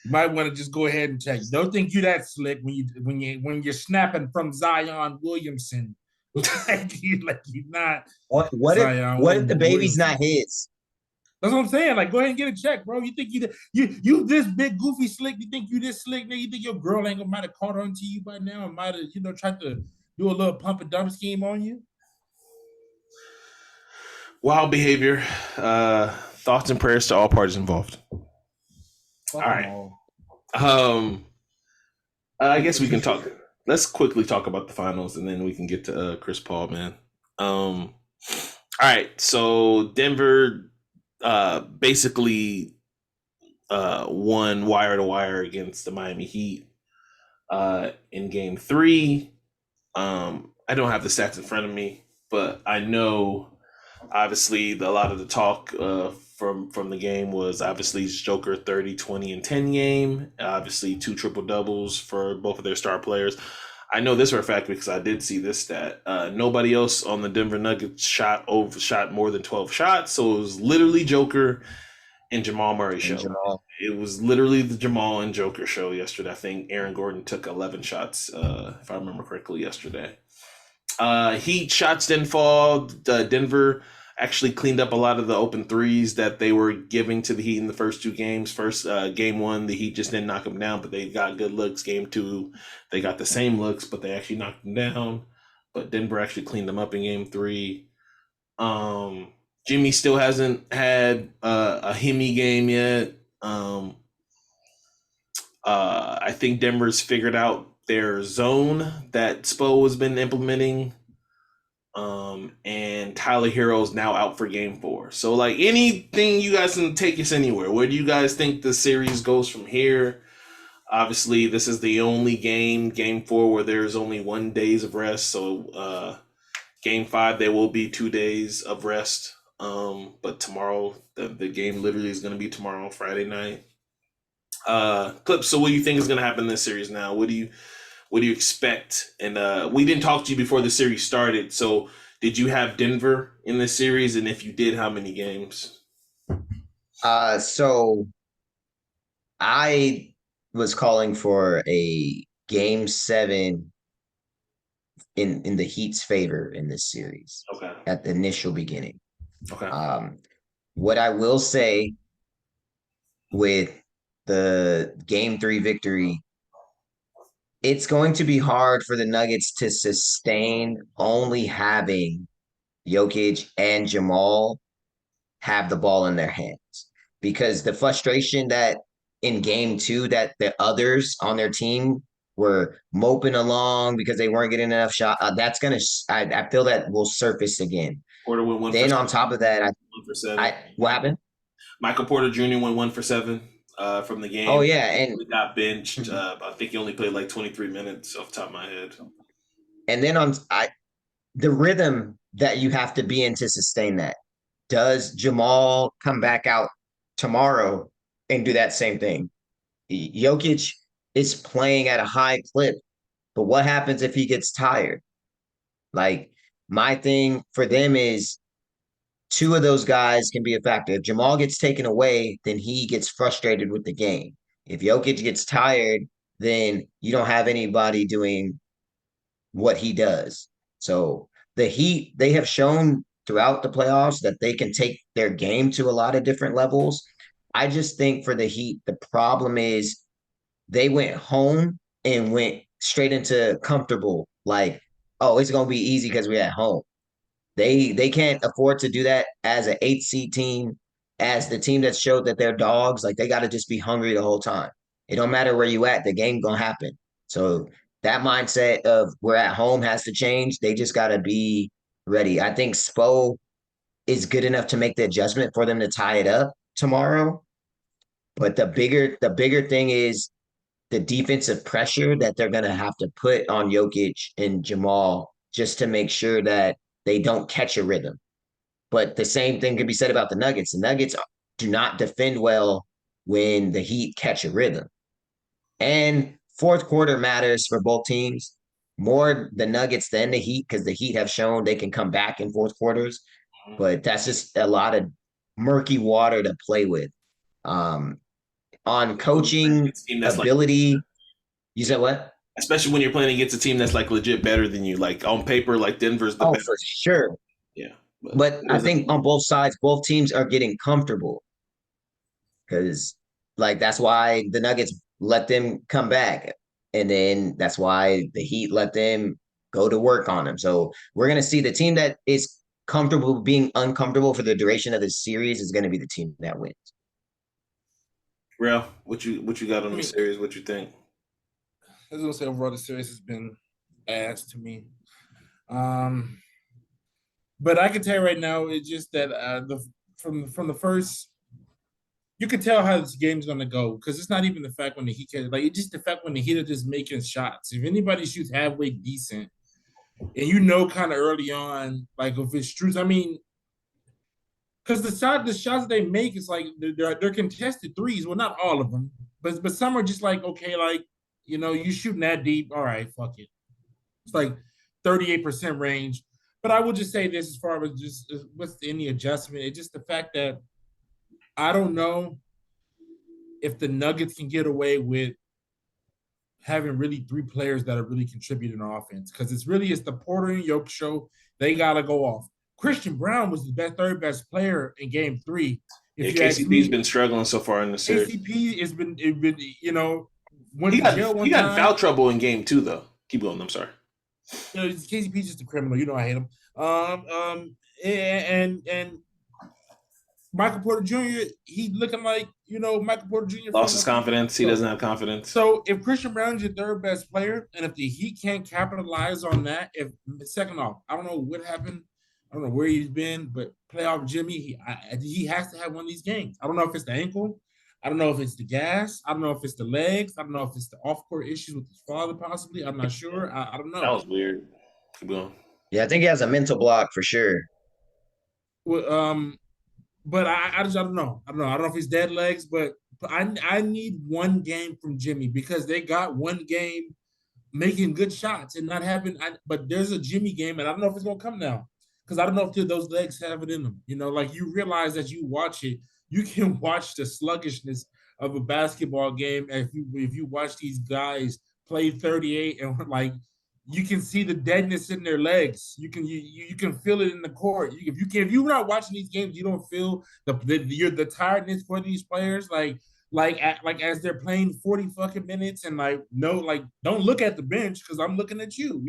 you might want to just go ahead and check. Don't think you that slick when you're snapping from Zion Williamson. like you're not. What if the baby's not his? That's what I'm saying. Like, go ahead and get a check, bro. You think you this big goofy slick? You think you this slick? Nigga, you think your girl ain't might have caught on to you by now and might have tried to do a little pump and dump scheme on you? Wild behavior. Thoughts and prayers to all parties involved. All right. I guess we can talk. Let's quickly talk about the finals and then we can get to Chris Paul, man. All right. So Denver basically won wire to wire against the Miami Heat in game 3. I don't have the stats in front of me, but I know Obviously, a lot of the talk from the game was obviously Joker 30, 20, and 10 game. Obviously, 2 triple doubles for both of their star players. I know this for a fact because I did see this stat. Nobody else on the Denver Nuggets shot more than 12 shots. So it was literally Joker and Jamal Murray show. It was literally the Jamal and Joker show yesterday. I think Aaron Gordon took 11 shots, if I remember correctly, yesterday. Heat shots didn't fall. Denver actually cleaned up a lot of the open threes that they were giving to the Heat in the first 2 games. Game 1, the Heat just didn't knock them down, but they got good looks. Game 2, they got the same looks, but they actually knocked them down. But Denver actually cleaned them up in Game 3. Jimmy still hasn't had a Hemi game yet. I think Denver's figured out their zone that Spo has been implementing. And Tyler Hero's now out for Game 4. So, like, anything you guys can take us anywhere. Where do you guys think the series goes from here? Obviously, this is the only Game 4, where there's only 1 day of rest. So, Game 5, there will be 2 days of rest. But tomorrow, the game literally is going to be tomorrow, Friday night. Clips, so what do you think is going to happen in this series now? What do you expect? And we didn't talk to you before the series started. So did you have Denver in this series? And if you did, how many games? So I was calling for a Game 7 in the Heat's favor in this series. Okay. At the initial beginning. Okay. What I will say with the Game 3 victory, it's going to be hard for the Nuggets to sustain only having Jokic and Jamal have the ball in their hands, because the frustration that in Game 2 that the others on their team were moping along because they weren't getting enough shot, that's gonna I feel that will surface again. Porter went 1 then for on top of that, 1 for 7. What happened? Michael Porter Jr. went 1 for 7 from the game. Oh yeah, and he got benched. I think he only played like 23 minutes off the top of my head. And then the rhythm that you have to be in to sustain that. Does Jamal come back out tomorrow and do that same thing? Jokic is playing at a high clip, but what happens if he gets tired? Like, my thing for them is 2 of those guys can be a factor. If Jamal gets taken away, then he gets frustrated with the game. If Jokic gets tired, then you don't have anybody doing what he does. So the Heat, they have shown throughout the playoffs that they can take their game to a lot of different levels. I just think for the Heat, the problem is they went home and went straight into comfortable, like, oh, it's going to be easy because we're at home. They can't afford to do that as an 8th seed team, as the team that showed that they're dogs. Like, they got to just be hungry the whole time. It don't matter where you at, the game gonna happen. So that mindset of we're at home has to change. They just got to be ready. I think Spo is good enough to make the adjustment for them to tie it up tomorrow. But the bigger thing is the defensive pressure that they're going to have to put on Jokic and Jamal just to make sure that they don't catch a rhythm. But the same thing could be said about the Nuggets. The Nuggets do not defend well when the Heat catch a rhythm. And fourth quarter matters for both teams, more the Nuggets than the Heat, because the Heat have shown they can come back in fourth quarters. But that's just a lot of murky water to play with. On coaching ability, you said what? Especially when you're playing against a team that's like legit better than you. Like on paper, like Denver's the better. For sure. Yeah. But I think on both sides, both teams are getting comfortable. Because, like, that's why the Nuggets let them come back. And then that's why the Heat let them go to work on them. So we're going to see the team that is comfortable being uncomfortable for the duration of the series is going to be the team that wins. Rell, what you got on the series? What you think? I was gonna say overall the series has been ass to me. But I can tell you right now, it's just that from the first, you can tell how this game's gonna go, because it's not even the fact when the Heat can, like, it's just the fact when the Heat are just making shots. If anybody shoots halfway decent, and kind of early on, like if it's true, I mean, because the shots that they make is like they're contested threes. Well, not all of them, but some are just like, okay, like, you shooting that deep. All right, fuck it. It's like 38% range. But I will just say this as far as just with any adjustment, it's just the fact that I don't know if the Nuggets can get away with having really three players that are really contributing on offense, because it's the Porter and Yoke show. They gotta go off. Christian Brown was the third best player in Game 3. KCP's been struggling so far in the series. KCP has been went he got in foul trouble in Game 2 though. Keep going. I'm sorry. KCP's just a criminal. I hate him. And Michael Porter Jr., he's looking like, Michael Porter Jr. lost his confidence. He doesn't have confidence. So if Christian Brown's your third best player, and if the Heat can't capitalize on that, second off, I don't know what happened. I don't know where he's been, but playoff Jimmy, he has to have one of these games. I don't know if it's the ankle. I don't know if it's the gas. I don't know if it's the legs. I don't know if it's the off-court issues with his father, possibly. I'm not sure. I don't know. That was weird. Keep going. Yeah, I think he has a mental block for sure. Well, but I don't know. I don't know if he's dead legs, but I need one game from Jimmy, because they got one game making good shots and not having. But there's a Jimmy game, and I don't know if it's gonna come now, because I don't know if those legs have it in them. Like you realize that you watch it, you can watch the sluggishness of a basketball game. And if you watch these guys play 38 and like, you can see the deadness in their legs. You can feel it in the court. If you're not watching these games, you don't feel the tiredness for these players. Like as they're playing 40 fucking minutes, and don't look at the bench, because I'm looking at you.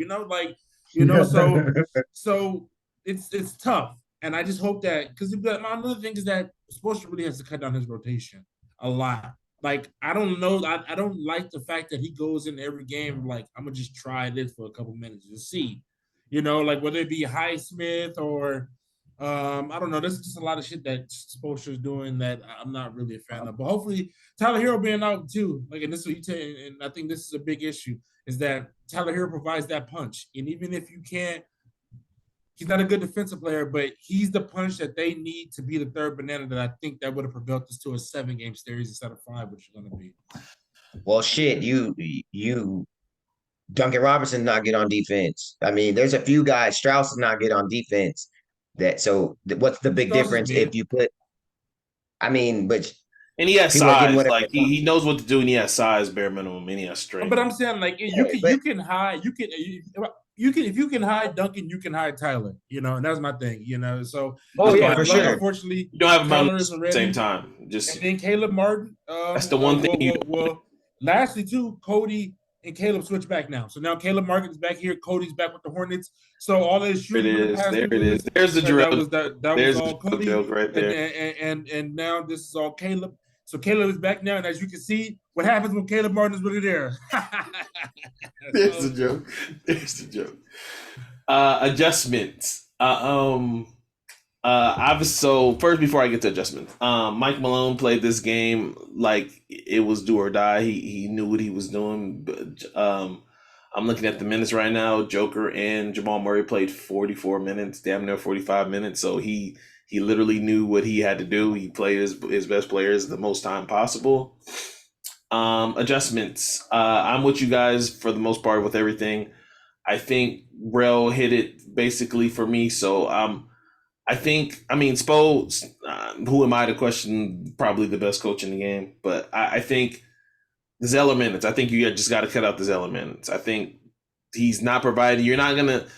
So it's tough. And I just hope that, because another thing is that Spoelstra really has to cut down his rotation a lot. Like, I don't know. I don't like the fact that he goes in every game like, I'm going to just try this for a couple minutes to see. Like whether it be Highsmith or I don't know. There's just a lot of shit that Spoelstra's doing that I'm not really a fan of. But hopefully Tyler Hero being out too. Like, and this is what you tell, and I think this is a big issue, is that Tyler Hero provides that punch. And even if you can't, he's not a good defensive player, but he's the punch that they need to be the third banana that I think that would have propelled us to a 7-game series instead of 5, which is going to be. Well, shit, you Duncan Robinson not get on defense. I mean, there's a few guys. Strauss is not get on defense. What's the big difference if you put? I mean, but and he has size. Like he knows what to do, and he has size, bare minimum, and he has strength. But I'm saying, like, you can hide if you can hide Duncan, you can hide Tyler. And that's my thing. So for sure. Unfortunately, you don't have him at the same time. And then Caleb Martin. That's the one thing. Lastly, too, Cody and Caleb switch back now. So now Caleb Martin is back here. Cody's back with the Hornets. So all this shooting. There it is. There's the drill. That was all Cody right there. And now this is all Caleb. So Caleb is back now, and as you can see, what happens when Caleb Martin is really there? There's the joke. There's the joke. Adjustments. So first, before I get to adjustments, Mike Malone played this game like it was do or die. He knew what he was doing. But, I'm looking at the minutes right now. Joker and Jamal Murray played 44 minutes, damn near 45 minutes. So he literally knew what he had to do. He played his best players the most time possible. Adjustments. I'm with you guys for the most part with everything. I think Rell hit it basically for me. So Spo, who am I to question, probably the best coach in the game. But I think the Zeller minutes, I think you just got to cut out the Zeller minutes. I think he's not providing. You're not going to –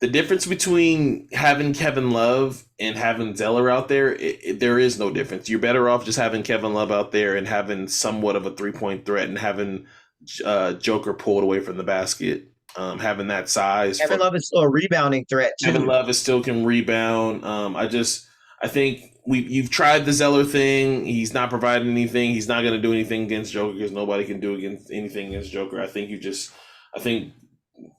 the difference between having Kevin Love and having Zeller out there, there is no difference. You're better off just having Kevin Love out there and having somewhat of a three-point threat and having Joker pulled away from the basket, having that size. Kevin Love is still a rebounding threat, too. Kevin Love still can rebound. I think you've tried the Zeller thing. He's not providing anything. He's not going to do anything against Joker because nobody can do anything against Joker.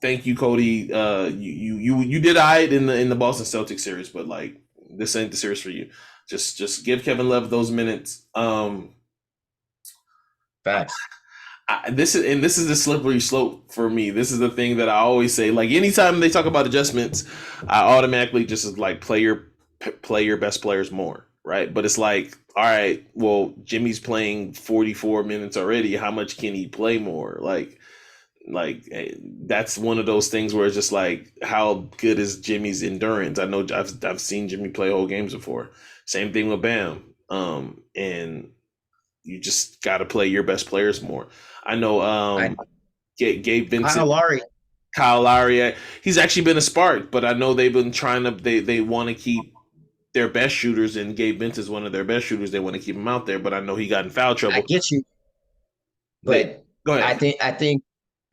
Thank you, Cody. You did in the Boston Celtics series, but like this ain't the series for you. Just give Kevin Love those minutes. Facts. This is the slippery slope for me. This is the thing that I always say. Like anytime they talk about adjustments, I automatically just like player play your best players more, right? But it's like, all right, well, Jimmy's playing 44 minutes already. How much can he play more? That's one of those things where it's just like, how good is Jimmy's endurance? I know I've seen Jimmy play whole games before. Same thing with Bam. And you just got to play your best players more. I know Gabe Vincent, Kyle Lowry, he's actually been a spark, but I know they've been trying to, they want to keep their best shooters, and Gabe Vincent's one of their best shooters. They want to keep him out there, but I know he got in foul trouble. I get you, but go ahead.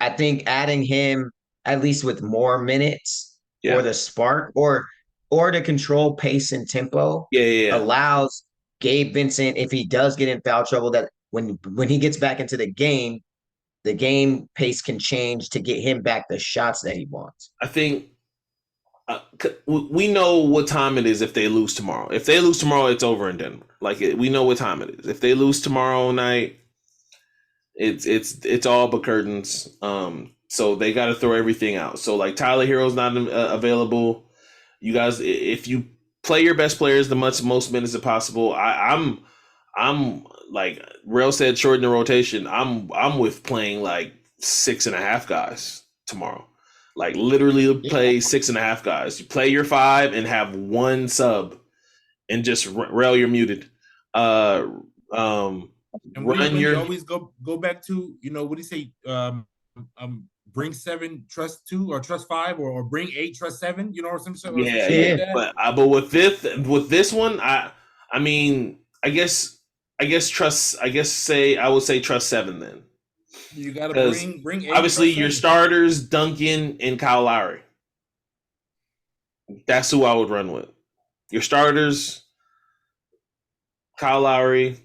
I think adding him at least with more minutes or the spark or to control pace and tempo allows Gabe Vincent, if he does get in foul trouble, that when he gets back into the game pace can change to get him back the shots that he wants. I think we know what time it is if they lose tomorrow. If they lose tomorrow, it's over in Denver. We know what time it is. If they lose tomorrow night, it's all but curtains. So they got to throw everything out. So like Tyler Hero's not available. You guys, if you play your best players the most minutes as possible, I'm like Rell said, shorten the rotation. I'm with playing like 6.5 guys tomorrow. Like literally play 6.5 guys. You play your 5 and have one sub, and just Rell, you're muted. And when you always go back to, what do you say? Bring 7, trust 2, or trust 5, or bring 8, trust 7. Or something. Yeah. But with this one, I mean, I guess trust. I would say trust 7 then. You got to bring 8. Obviously, your starters, Duncan and Kyle Lowry. That's who I would run with. Your starters, Kyle Lowry,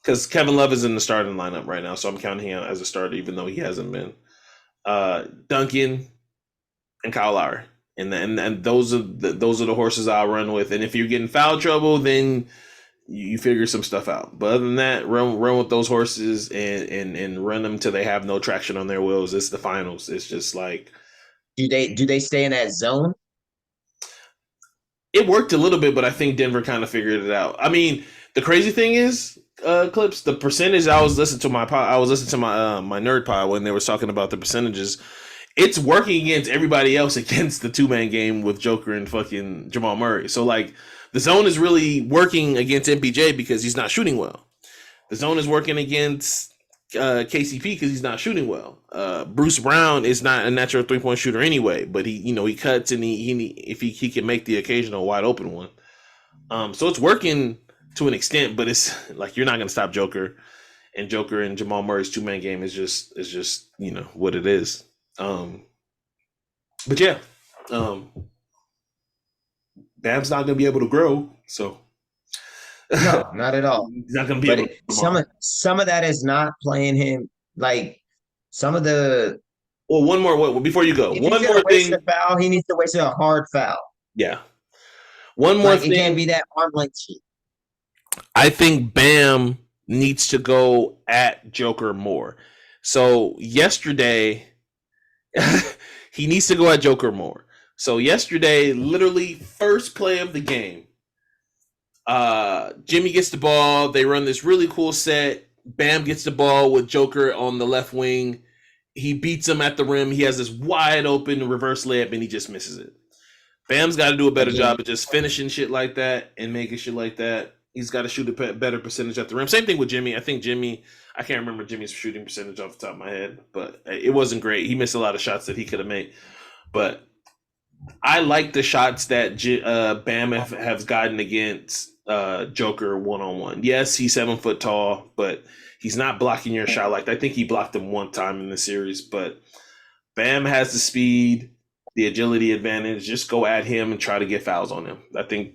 because Kevin Love is in the starting lineup right now, so I'm counting him as a starter, even though he hasn't been. Duncan and Kyle Lowry, and those are the horses I'll run with. And if you're getting foul trouble, then you figure some stuff out. But other than that, run with those horses and run them till they have no traction on their wheels. It's the finals. It's just like, do they stay in that zone? It worked a little bit, but I think Denver kind of figured it out. I mean, the crazy thing is, Clips, the percentage I was listening to my nerd pod when they were talking about the percentages. It's working against everybody else against the 2-man game with Joker and fucking Jamal Murray. So like, the zone is really working against MPJ because he's not shooting well. The zone is working against KCP because he's not shooting well. Bruce Brown is not a natural 3-point shooter anyway, but he cuts, and he can make the occasional wide open one. So it's working to an extent, but it's like you're not going to stop Joker and Jamal Murray's 2-man game is just what it is. But yeah, Bam's not going to be able to grow, so no, not at all. He's not going to be able to. Some of that is not playing him. Like some of the. Well, one more before you go. One more thing. Foul, he needs to waste a hard foul. Yeah. One more thing. It can't be that arm length shit. I think Bam needs to go at Joker more. So yesterday, he needs to go at Joker more. So yesterday, literally first play of the game, Jimmy gets the ball. They run this really cool set. Bam gets the ball with Joker on the left wing. He beats him at the rim. He has this wide open reverse layup, and he just misses it. Bam's got to do a better job of just finishing shit like that and making shit like that. He's got to shoot a better percentage at the rim. Same thing with Jimmy. I can't remember Jimmy's shooting percentage off the top of my head, but it wasn't great. He missed a lot of shots that he could have made. But I like the shots that Bam has gotten against Joker one-on-one. Yes, he's 7 foot tall, but he's not blocking your shot. Like I think he blocked him one time in the series, but Bam has the speed, the agility advantage. Just go at him and try to get fouls on him. I think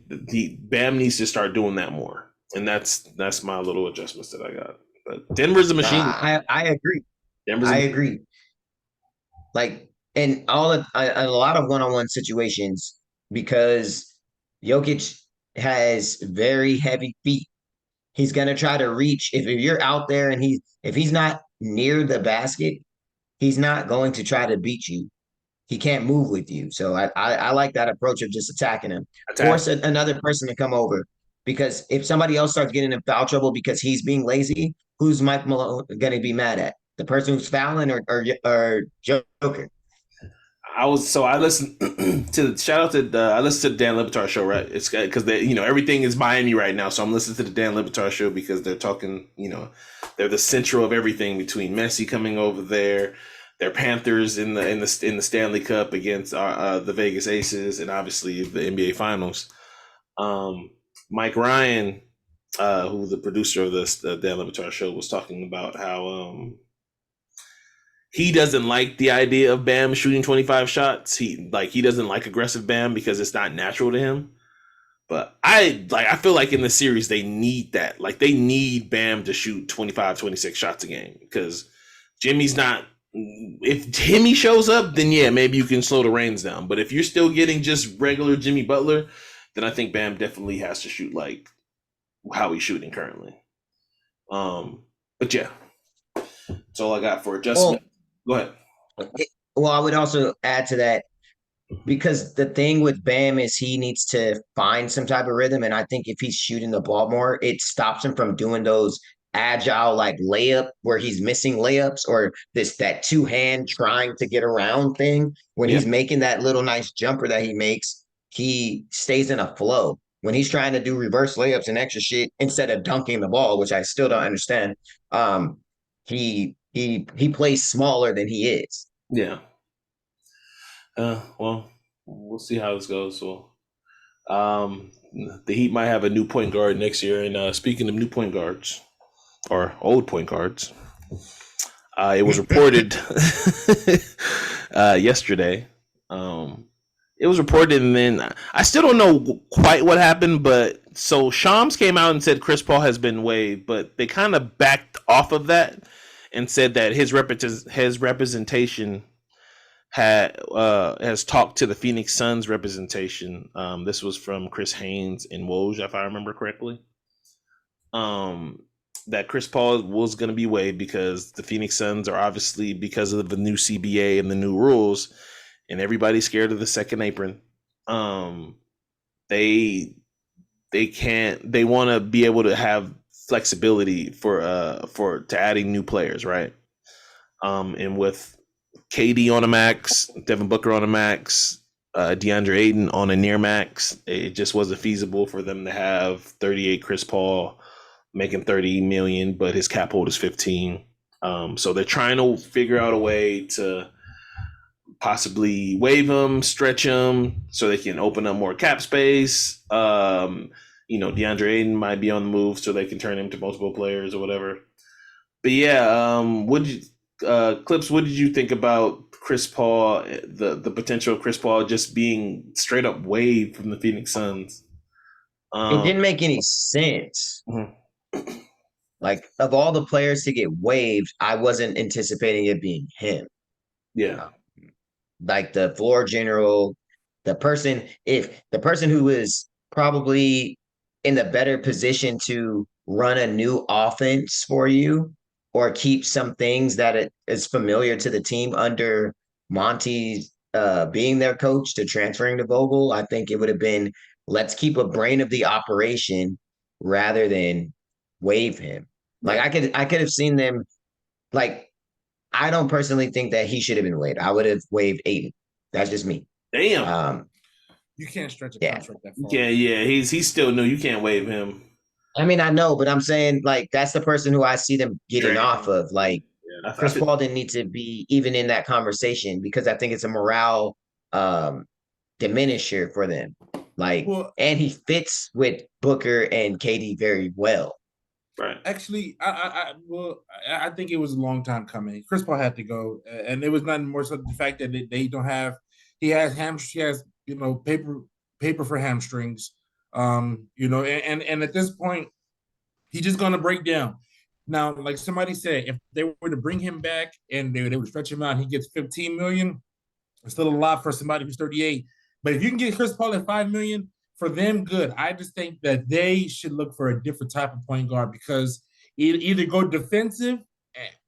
Bam needs to start doing that more, and that's my little adjustments that I got. But Denver's a machine. I agree. I agree. Like in a lot of one-on-one situations, because Jokic has very heavy feet. He's gonna try to reach. If you're out there and if he's not near the basket, he's not going to try to beat you. he can't move with you. So I like that approach of just attacking him. Force another person to come over, because if somebody else starts getting in foul trouble because he's being lazy, who's Mike Malone going to be mad at? The person who's fouling or Joker? I listened I listened to the Dan Lebatard show, right? It's because everything is Miami right now, so I'm listening to the Dan Lebatard show because they're talking, they're the central of everything between Messi coming over there, their Panthers in the Stanley Cup against the Vegas Aces, and obviously the NBA Finals. Mike Ryan, who's the producer of this Dan Lebatard show, was talking about how he doesn't like the idea of Bam shooting 25 shots. He doesn't like aggressive Bam because it's not natural to him. But I feel like in the series they need that. Like, they need Bam to shoot 25, 26 shots a game, because Jimmy's not. If Jimmy shows up, then yeah, maybe you can slow the reins down. But if you're still getting just regular Jimmy Butler, then I think Bam definitely has to shoot like how he's shooting currently. But yeah, that's all I got for adjustment. Go ahead. Well, I would also add to that, because the thing with Bam is he needs to find some type of rhythm. And I think if he's shooting the ball more, it stops him from doing those agile like layup where he's missing layups, or that two-hand trying to get around thing. When he's making that little nice jumper that he makes, he stays in a flow. When he's trying to do reverse layups and extra shit instead of dunking the ball, which I still don't understand, he plays smaller than he is. Yeah. Well, we'll see how this goes. So, the Heat might have a new point guard next year. And speaking of new point guards, or old point guards, it was reported yesterday. It was reported, and then I still don't know quite what happened. But so Shams came out and said Chris Paul has been waived, but they kind of backed off of that and said that his representation has talked to the Phoenix Suns representation. This was from Chris Haynes in Woj, if I remember correctly. That Chris Paul was going to be waived because the Phoenix Suns are obviously, because of the new CBA and the new rules, and everybody's scared of the second apron. They want to be able to have flexibility to adding new players, right? And with KD on a max, Devin Booker on a max, DeAndre Ayton on a near max, it just wasn't feasible for them to have 38 Chris Paul making $30 million, but his cap hold is 15. So they're trying to figure out a way to possibly waive him, stretch him, so they can open up more cap space. DeAndre Ayton might be on the move, so they can turn him to multiple players or whatever. But yeah, Clips, what did you think about Chris Paul, the potential of Chris Paul just being straight up waived from the Phoenix Suns? It didn't make any sense. Mm-hmm. Like, of all the players to get waived, I wasn't anticipating it being him. Yeah. Like the floor general, the person who is probably in the better position to run a new offense for you, or keep some things that is familiar to the team under Monty's being their coach, to transferring to Vogel. I think it would have been, let's keep a brain of the operation rather than waive him. Like, I could have seen them, like, I don't personally think that he should have been waived. I would have waived Ayton. That's just me. Damn. You can't stretch a contract that far. Yeah, he's still new. You can't waive him. I mean, I know, but I'm saying, like, that's the person who I see them getting off of. Like, Chris Paul didn't need to be even in that conversation, because I think it's a morale diminisher for them. Like, and he fits with Booker and KD very well. Right. Actually, I think it was a long time coming. Chris Paul had to go, and it was nothing more so the fact that they don't have. He has paper for hamstrings. And at this point, he's just gonna break down. Now, like somebody said, if they were to bring him back and they would stretch him out, and he gets $15 million. It's still a lot for somebody who's 38. But if you can get Chris Paul at $5 million, for them, good. I just think that they should look for a different type of point guard, because either go defensive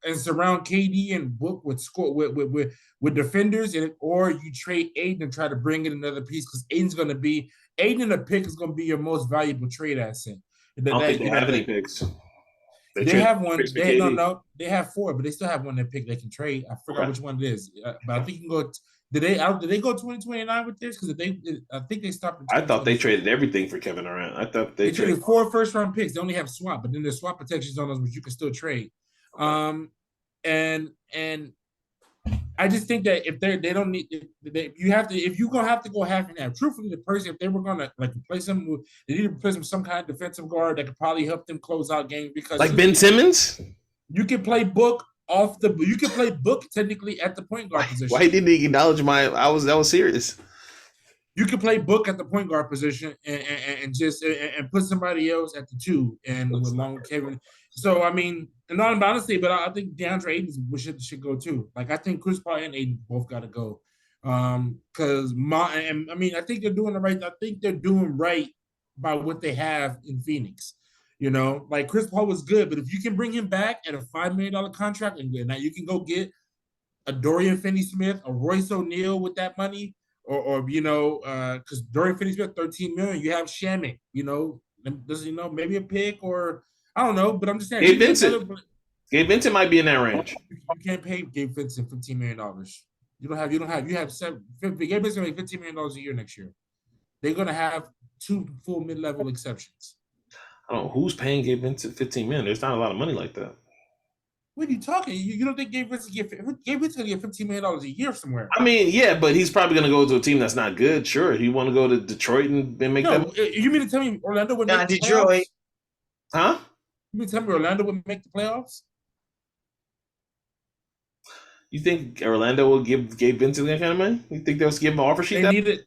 and surround KD and Book with score with defenders, or you trade Aiden and try to bring in another piece because Aiden in the pick is going to be your most valuable trade asset. I don't think they have any picks. They have one. They have 4, but they still have one that pick they can trade. I forgot which one it is, but I think you can go. Did they go 2029 with this? Because I think they stopped. I thought they traded everything for Kevin Durant. I thought they traded 4 first-round picks. They only have swap, but then there's swap protections on those, which you can still trade. And I just think that if they don't need, you have to, if you're gonna have to go half and half. Truthfully, the person, if they were gonna like replace him, they need to replace him with some kind of defensive guard that could probably help them close out games. Because like Ben Simmons, you can play Book you can play Book technically at the point guard position. Why didn't he acknowledge that was serious? You can play Book at the point guard position and just put somebody else at the 2 and along with Kevin. So I mean, and not honestly, but I think DeAndre Ayton should go too. Like I think Chris Paul and Ayton both got to go. Because I think they're doing the right. I think they're doing right by what they have in Phoenix. You know, like Chris Paul was good, but if you can bring him back at a $5 million contract, and now you can go get a Dorian Finney-Smith, a Royce O'Neal with that money. Or because Dorian Finney-Smith $13 million, you have Shamet, maybe a pick or I don't know, but I'm just saying. Gabe Vincent might be in that range. You can't pay Gabe Vincent $15 million. You have 7. Gabe Vincent make $15 million a year next year. They're gonna have 2 full mid-level exceptions. I don't know who's paying Gabe Vincent $15 million. There's not a lot of money like that. What are you talking? You don't think Gabe Vincent gonna get $15 million a year somewhere? I mean, yeah, but he's probably gonna go to a team that's not good. Sure, he want to go to Detroit and make that. You mean to tell me Orlando would make the Detroit? Playoffs? Huh? You mean to tell me Orlando would make the playoffs? You think Orlando will give Gabe Vincent that kind of money? You think they'll give him an offer sheet?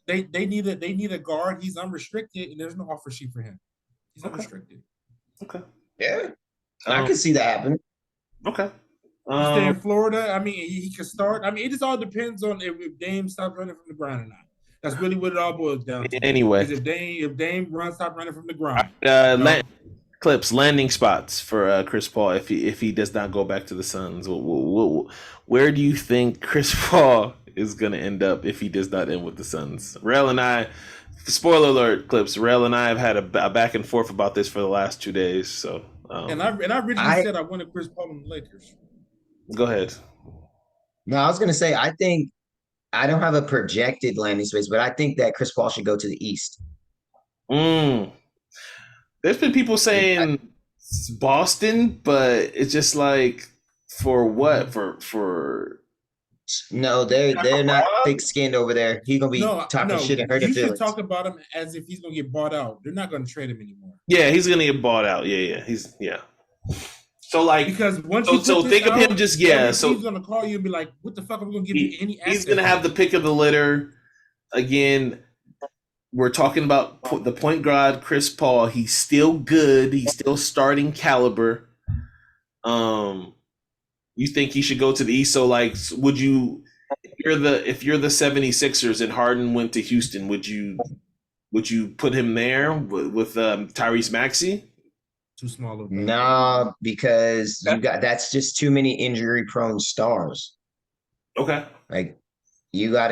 They need a guard. He's unrestricted, and there's no offer sheet for him. He's unrestricted. Okay. Yeah, I can see that happening. Okay. Stay in Florida. I mean, he can start. I mean, it just all depends on if Dame stops running from the ground or not. That's really what it all boils down to. Anyway, if Dame stop running from the ground. Clips landing spots for Chris Paul if he does not go back to the Suns. Where do you think Chris Paul is going to end up if he does not end with the Suns? Rell and I, spoiler alert, Clips. Rell and I have had a back and forth about this for the last 2 days. So. And I originally said I wanted Chris Paul in the Lakers. Go ahead. No, I was going to say, I think I don't have a projected landing space, but I think that Chris Paul should go to the East. There's been people saying Boston, but it's just like for what? For No, they're not thick-skinned over there. He's gonna be talking shit and hurting feelings. You should talk about him as if he's gonna get bought out. They're not gonna trade him anymore. Yeah, he's gonna get bought out. Yeah. So like, because once so think of him just So he's gonna call you and be like, "What the fuck are we gonna give you any?" He's gonna have the pick of the litter again. We're talking about the point guard Chris Paul. He's still good. He's still starting caliber. You think he should go to the East? So like, would you, if you're the 76ers and Harden went to Houston, would you put him there with Tyrese Maxey? Too small of No, because that's just too many injury prone stars. Okay. Like you got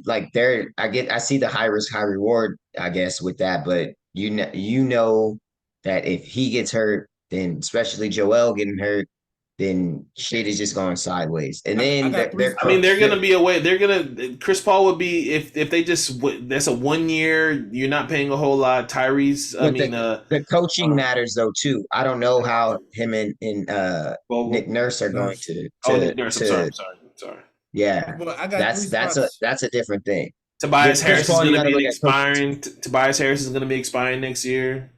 like there. I see the high risk, high reward, I guess, with that, but you know that if he gets hurt, then especially Joel getting hurt, then shit is just going sideways. And then they're gonna be away. Chris Paul would be if they just that's a 1 year. You're not paying a whole lot. Tyrese. The coaching matters though too. I don't know how him and Nick Nurse are going to. Nick Nurse. I'm sorry. Yeah, that's a different thing. Tobias Harris is going to be expiring. Tobias Harris is going to be expiring next year.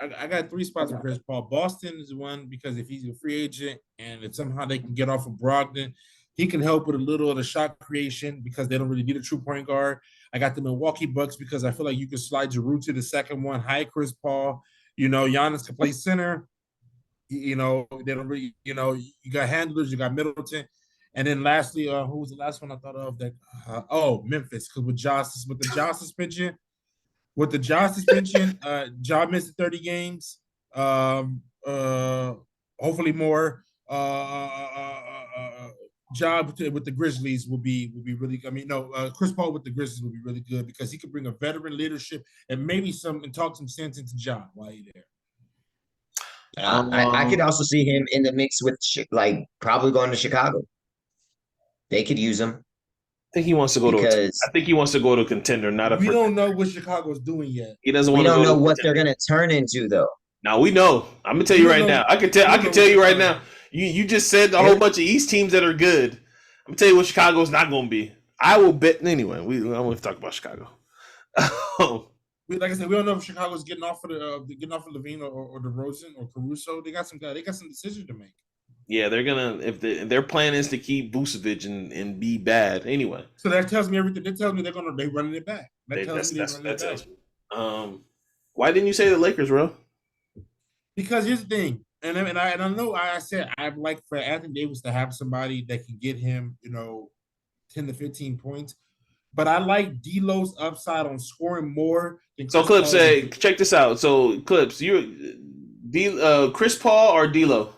I got 3 spots for Chris Paul. Boston is one because if he's a free agent and if somehow they can get off of Brogdon, he can help with a little of the shot creation because they don't really need a true point guard. I got the Milwaukee Bucks because I feel like you can slide Giroux to the second one. Hi, Chris Paul. Giannis can play center. They don't really, you got handlers, you got Middleton. And then lastly, who was the last one I thought of? Memphis, because with the Josh suspension, Ja missed 30 games. Hopefully more. job with the Grizzlies will be really. I mean, no, Chris Paul with the Grizzlies will be really good because he could bring a veteran leadership and maybe talk some sense into Ja while he's there. I could also see him in the mix with probably going to Chicago. They could use him. I think he wants to go to a contender, not a. We don't know what Chicago's doing yet. He doesn't want. We don't know what they're gonna turn into, though. Now we know. I'm gonna tell you right now. I can tell you right now. You just said a whole bunch of East teams that are good. I'm gonna tell you what Chicago's not gonna be. I will bet anyway. I want to talk about Chicago. Like I said, we don't know if Chicago's getting off of Levine or DeRozan or Caruso. They got some decisions to make. Yeah, they're gonna if their plan is to keep Vucevic and be bad anyway. So that tells me everything. That tells me they're running it back. Why didn't you say the Lakers, bro? Because here's the thing, and I know I said I'd like for Anthony Davis to have somebody that can get him, 10 to 15 points. But I like D'Lo's upside on scoring more. So Clips, check this out. So Clips, Chris Paul or D'Lo?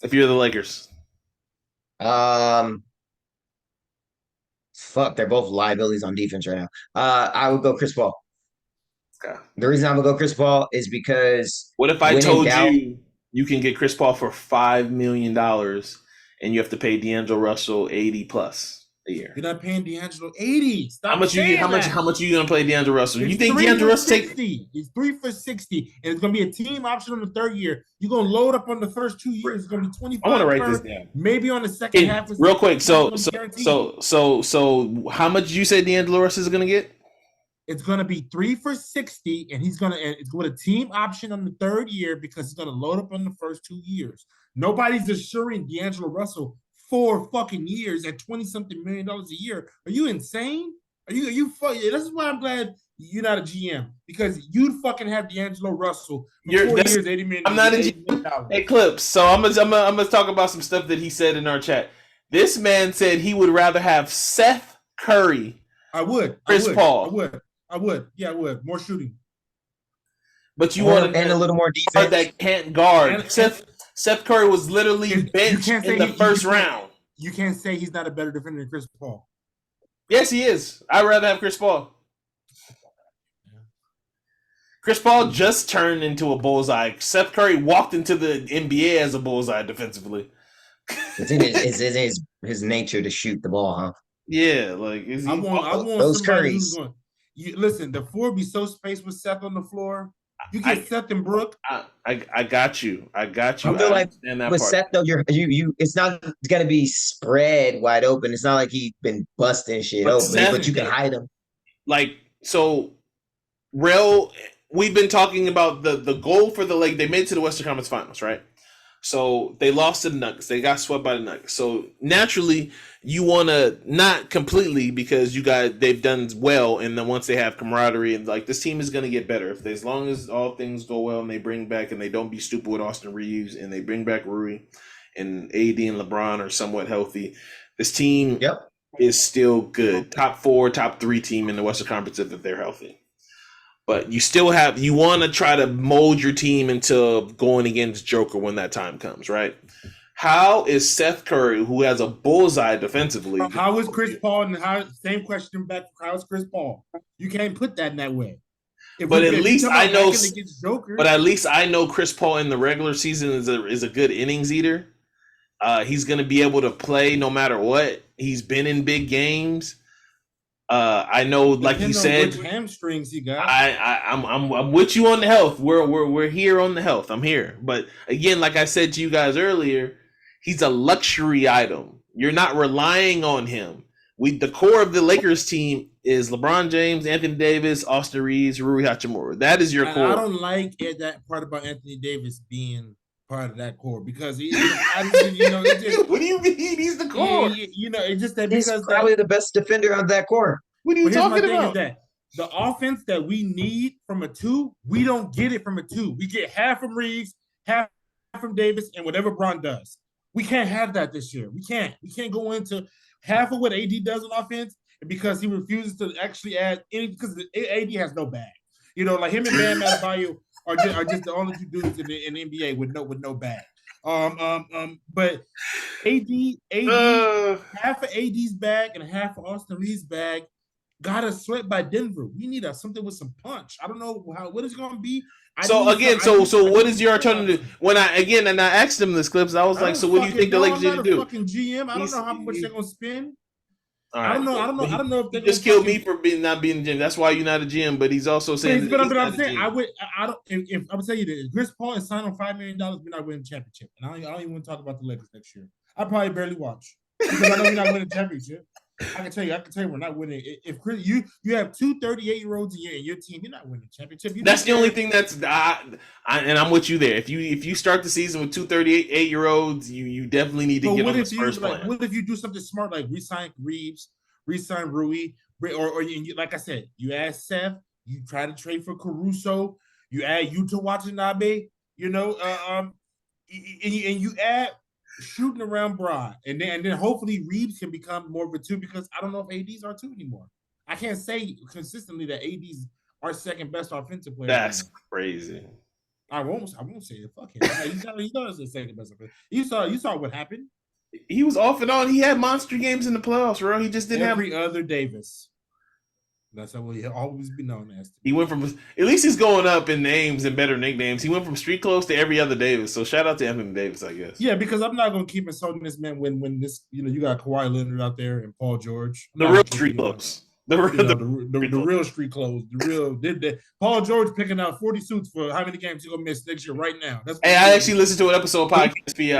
If you're the Lakers. Fuck, they're both liabilities on defense right now. I would go Chris Paul. Okay. The reason I'm gonna go Chris Paul is because what if I told you can get Chris Paul for $5 million and you have to pay D'Angelo Russell 80 plus a year? You're not paying D'Angelo 80. Stop. How much are you gonna play D'Angelo Russell? You think D'Angelo Russell take? He's 3 for 60, and it's gonna be a team option on the third year. You're gonna load up on the first 2 years. It's gonna be 25. I want to write this down. Maybe on the second half. Real quick. So how much did you say D'Angelo Russell is gonna get? It's gonna be 3 for 60, and it's with a team option on the third year because he's gonna load up on the first 2 years. Nobody's assuring D'Angelo Russell 4 fucking years at $20-something million a year. Are you insane? Are you fucking? This is why I'm glad you're not a GM because you'd fucking have D'Angelo Russell for 4 years, $80 million. I'm not a GM. Hey, Clips. So I'm gonna talk about some stuff that he said in our chat. This man said he would rather have Seth Curry. Chris Paul. I would. Yeah, I would. More shooting. But you want a little more defense that can't guard. Seth Curry was literally benched in the first round. You can't say he's not a better defender than Chris Paul. Yes, he is. I'd rather have Chris Paul. Chris Paul just turned into a bullseye. Seth Curry walked into the NBA as a bullseye defensively. It's in his nature to shoot the ball, huh? Yeah, like I want those Currys. Listen, the floor be so spaced with Seth on the floor. You get Seth and Brooke. I got you. I feel like with Seth though, you it's not gonna be spread wide open. It's not like he's been busting shit open, but you can hide him. Like so, Rell. We've been talking about the goal for the Lake. They made it to the Western Conference Finals, right? So they lost to the Nuggets. They got swept by the Nuggets. So naturally, you want to not completely because they've done well, and then once they have camaraderie and like this team is going to get better as long as all things go well and they bring back and they don't be stupid with Austin Reeves and they bring back Rui and AD and LeBron are somewhat healthy. This team is still good. Top 4, top 3 team in the Western Conference if they're healthy. But you want to try to mold your team into going against Joker when that time comes, right? How is Seth Curry, who has a bullseye defensively? How is Chris Paul? And same question back. How is Chris Paul? You can't put that in that way. But at least I know Chris Paul in the regular season is a good innings eater. He's going to be able to play no matter what. He's been in big games. I know, like you said, which hamstrings he got. I'm with you on the health. We're here on the health. I'm here, but again, like I said to you guys earlier, he's a luxury item. You're not relying on him. The core of the Lakers team is LeBron James, Anthony Davis, Austin Reeves, Rui Hachimura. That is your core. I don't like that part about Anthony Davis being part of that core because what do you mean he's the core? It's just that he's probably the best defender on that core. What are you talking about? The offense that we need from a 2, we don't get it from a 2. We get half from Reeves, half from Davis, and whatever Bron does. We can't have that this year. We can't go into half of what AD does on offense because he refuses to actually add any because AD has no bag. Like him and Bam Adebayo are just the only two dudes in the NBA with no bag. But AD, half of AD's bag and half of Austin Reeves' bag got us swept by Denver. We need something with some punch. I don't know what it's going to be. So what is your alternative? And I asked him this, Clips. I was like, so what do you think the Lakers need to do? Fucking GM. I don't know how much they're going to spend. Right. I don't know if they just killed me for not being the GM. That's why you're not a GM. But he's also saying. But I'm saying I don't. If I'm telling you this, Chris Paul is signed on $5 million, we're not winning the championship. And I don't even want to talk about the Lakers next year. I probably barely watch because I know we're not winning the championship. I can tell you we're not winning. If Chris, you have 2 38-year-olds in your team, you're not winning the championship. That's the only thing that's and I'm with you there. If you start the season with 2 38-year-olds, you definitely need to get on the first plan. What if you do something smart like re-sign Reeves, re-sign Rui, or like I said, you add Seth, you try to trade for Caruso, you add Yuta Watanabe, and you add shooting around Broad, and then hopefully Reeves can become more of a 2 because I don't know if ADs are 2 anymore. I can't say consistently that ADs are second best offensive player. That's crazy. I won't say it. Fuck him. He does the second best offensive. You saw what happened. He was off and on. He had monster games in the playoffs, bro. He just didn't every other Davis. That's how he always been known as. He went from, at least he's going up in names and better nicknames. He went from street clothes to every other Davis. So shout out to Anthony Davis, I guess. Yeah, because I'm not gonna keep insulting this man when this, you got Kawhi Leonard out there and Paul George. The real street clothes. The real street clothes. Paul George picking out 40 suits for how many games he's gonna miss next year right now. I actually listened to an episode of Podcast P.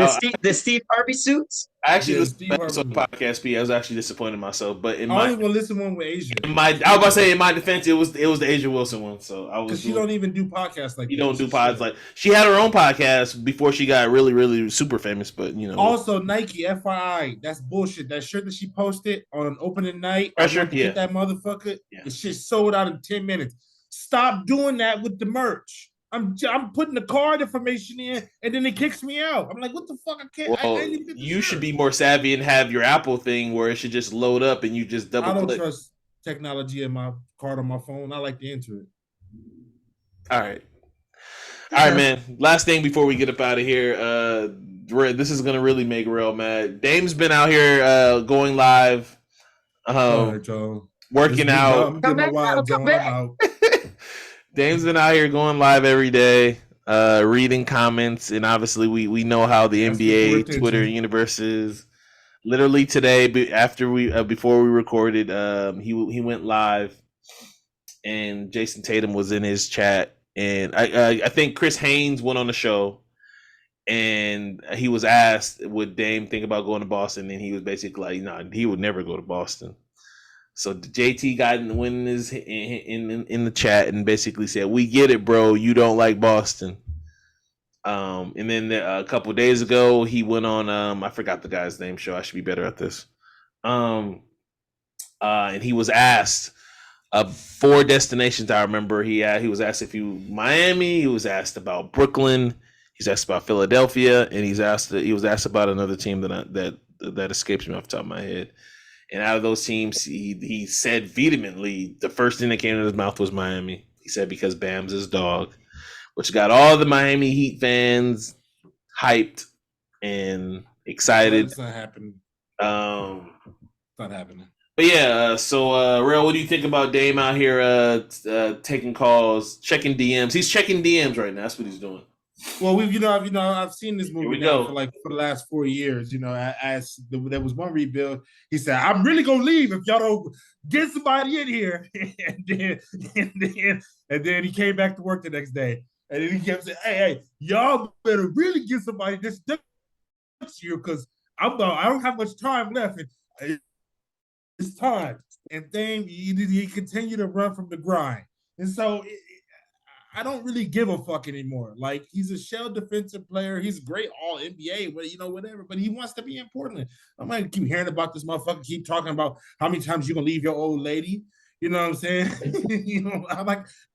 The Steve Harvey suits? I actually listened to an episode of Podcast P. I was actually disappointed in myself. But I only want to listen to one with Asia. I was about to say, in my defense, it was the Asia Wilson one. So I was, because she don't even do podcasts like that. You don't do podcasts like, she had her own podcast before she got really, really super famous. But also Nike, FYI, that's bullshit. That shirt that she posted on opening night, pressure, get that motherfucker. Yeah. The shit sold out in 10 minutes. Stop doing that with the merch. I'm putting the card information in, and then it kicks me out. I'm like, what the fuck? I can't. Well, you should be more savvy and have your Apple thing where it should just load up and you just double click. I don't trust technology in my card on my phone. I like to enter it. All right, man. Last thing before we get up out of here, this is gonna really make Rell mad. Dame's been out here going live, working out. Come back. Dame's been out here going live every day, reading comments, and obviously we know how the NBA Twitter universe is. Literally today, before we recorded, he went live, and Jason Tatum was in his chat, and I think Chris Haynes went on the show, and he was asked, would Dame think about going to Boston, and he was basically like, no, he would never go to Boston. So JT got in the chat and basically said, "We get it, bro. You don't like Boston." And then a couple of days ago, he went on I forgot the guy's name. Show I should be better at this. And he was asked 4 destinations. I remember he was asked if Miami. He was asked about Brooklyn. He's asked about Philadelphia, and he was asked about another team that escapes me off the top of my head. And out of those teams, he said vehemently, the first thing that came to his mouth was Miami. He said because Bam's his dog, which got all the Miami Heat fans hyped and excited. It's not happening. It's not happening. But yeah, so Rell, what do you think about Dame out here taking calls, checking DMs? He's checking DMs right now. That's what he's doing. Well, I've seen this movie now for the last 4 years. As there was one rebuild, he said, "I'm really gonna leave if y'all don't get somebody in here." and then he came back to work the next day, and then he kept saying, "Hey, y'all better really get somebody this year because I don't have much time left. It's time." And then he continued to run from the grind, and so. I don't really give a fuck anymore. Like, he's a shell defensive player. He's great all NBA, but whatever. But he wants to be in Portland. I'm not gonna keep hearing about this motherfucker, keep talking about how many times you're gonna leave your old lady. You know what I'm saying?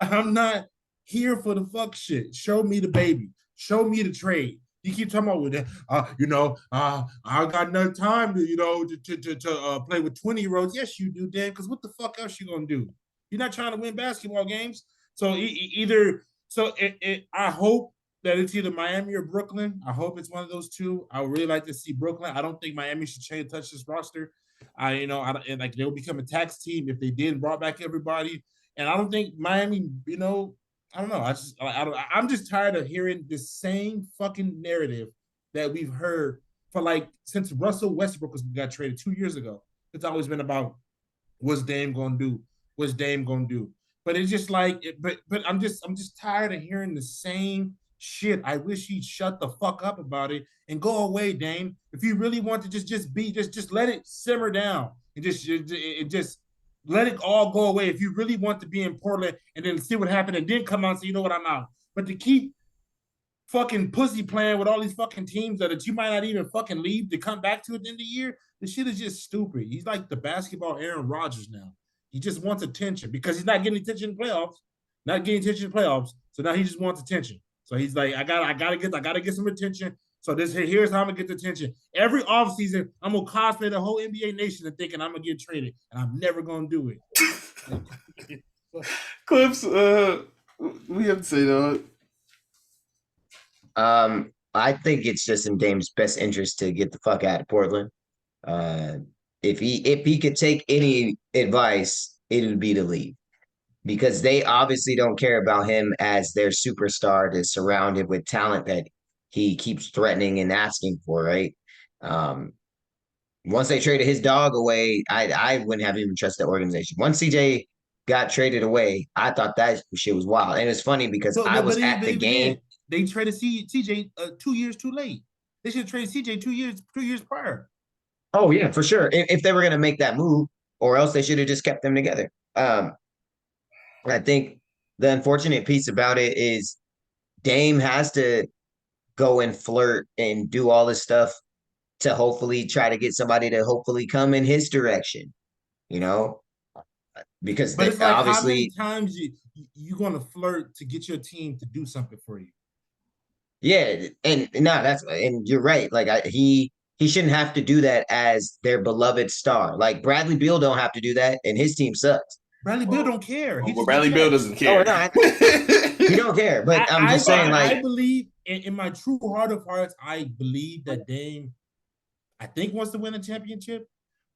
I'm not here for the fuck shit. Show me the baby. Show me the trade. You keep talking about I got enough time to play with 20-year-olds. Yes, you do, Dan, because what the fuck else you gonna do? You're not trying to win basketball games. So either So I hope that it's either Miami or Brooklyn. I hope it's one of those two. I would really like to see Brooklyn. I don't think Miami should touch this roster. Like they'll become a tax team if they did and brought back everybody. And I don't think Miami, I don't know. I'm just tired of hearing the same fucking narrative that we've heard for like since Russell Westbrook got traded 2 years ago. It's always been about what's Dame gonna do? What's Dame gonna do? But it's just like, but I'm just tired of hearing the same shit. I wish he'd shut the fuck up about it and go away, Dame. If you really want to just let it simmer down and just let it all go away. If you really want to be in Portland and then see what happened and then come out and say, you know what, I'm out. But to keep fucking pussy playing with all these fucking teams that you might not even fucking leave to come back to at the end of the year, the shit is just stupid. He's like the basketball Aaron Rodgers now. He just wants attention because he's not getting attention in playoffs. So now he just wants attention. So he's like, I gotta get some attention. So here's how I'm gonna get the attention. Every offseason, I'm gonna cosplay the whole NBA nation and thinking I'm gonna get traded, and I'm never gonna do it. Clips, we have to say that. I think it's just in Dame's best interest to get the fuck out of Portland. If he could take any advice, it would be to leave because they obviously don't care about him as their superstar to surround him with talent that he keeps threatening and asking for, right? Once they traded his dog away, I wouldn't have even trusted the organization. Once CJ got traded away, I thought that shit was wild. And it's funny because I was at the game. They traded CJ 2 years too late. They should have traded CJ 2 years prior. Oh, yeah, for sure. If they were going to make that move, or else they should have just kept them together. I think the unfortunate piece about it is Dame has to go and flirt and do all this stuff to hopefully try to get somebody to hopefully come in his direction, because but it's like obviously how many times you're going to flirt to get your team to do something for you. Yeah, and you're right. Like he shouldn't have to do that as their beloved star. Like Bradley Beal don't have to do that, and his team sucks. Bradley Beal don't care. Bradley Beal doesn't care. He don't care. But I'm just saying, like, I believe in my true heart of hearts, I believe that Dame, I think, wants to win a championship.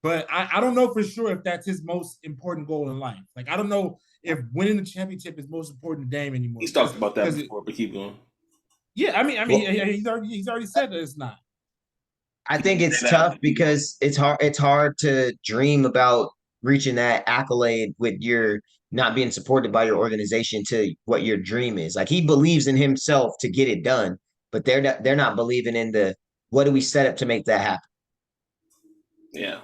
But I don't know for sure if that's his most important goal in life. Like, I don't know if winning the championship is most important to Dame anymore. He's talked about that before, but keep going. Yeah, I mean, he's already said that it's not. I think it's tough because it's hard to dream about reaching that accolade with your not being supported by your organization to what your dream is. Like he believes in himself to get it done, but they're not believing in the what do we set up to make that happen. Yeah.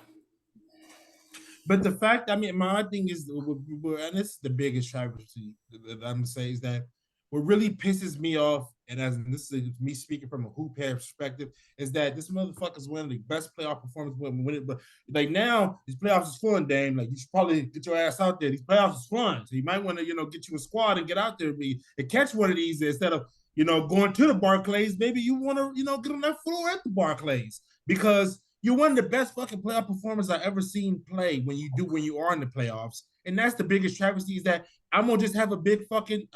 But the fact, I mean, my thing is, and this is the biggest travesty that I'm gonna say, is that what really pisses me off, and this is me speaking from a hoop head perspective, is that this motherfucker's one of the best playoff performances when it, but like now these playoffs is fun, Dame. Like you should probably get your ass out there. These playoffs is fun, so you might want to get you a squad and get out there and catch one of these instead of going to the Barclays. Maybe you want to get on that floor at the Barclays because you're one of the best fucking playoff performers I've ever seen play when you are in the playoffs. And that's the biggest travesty is that I'm gonna just have a big question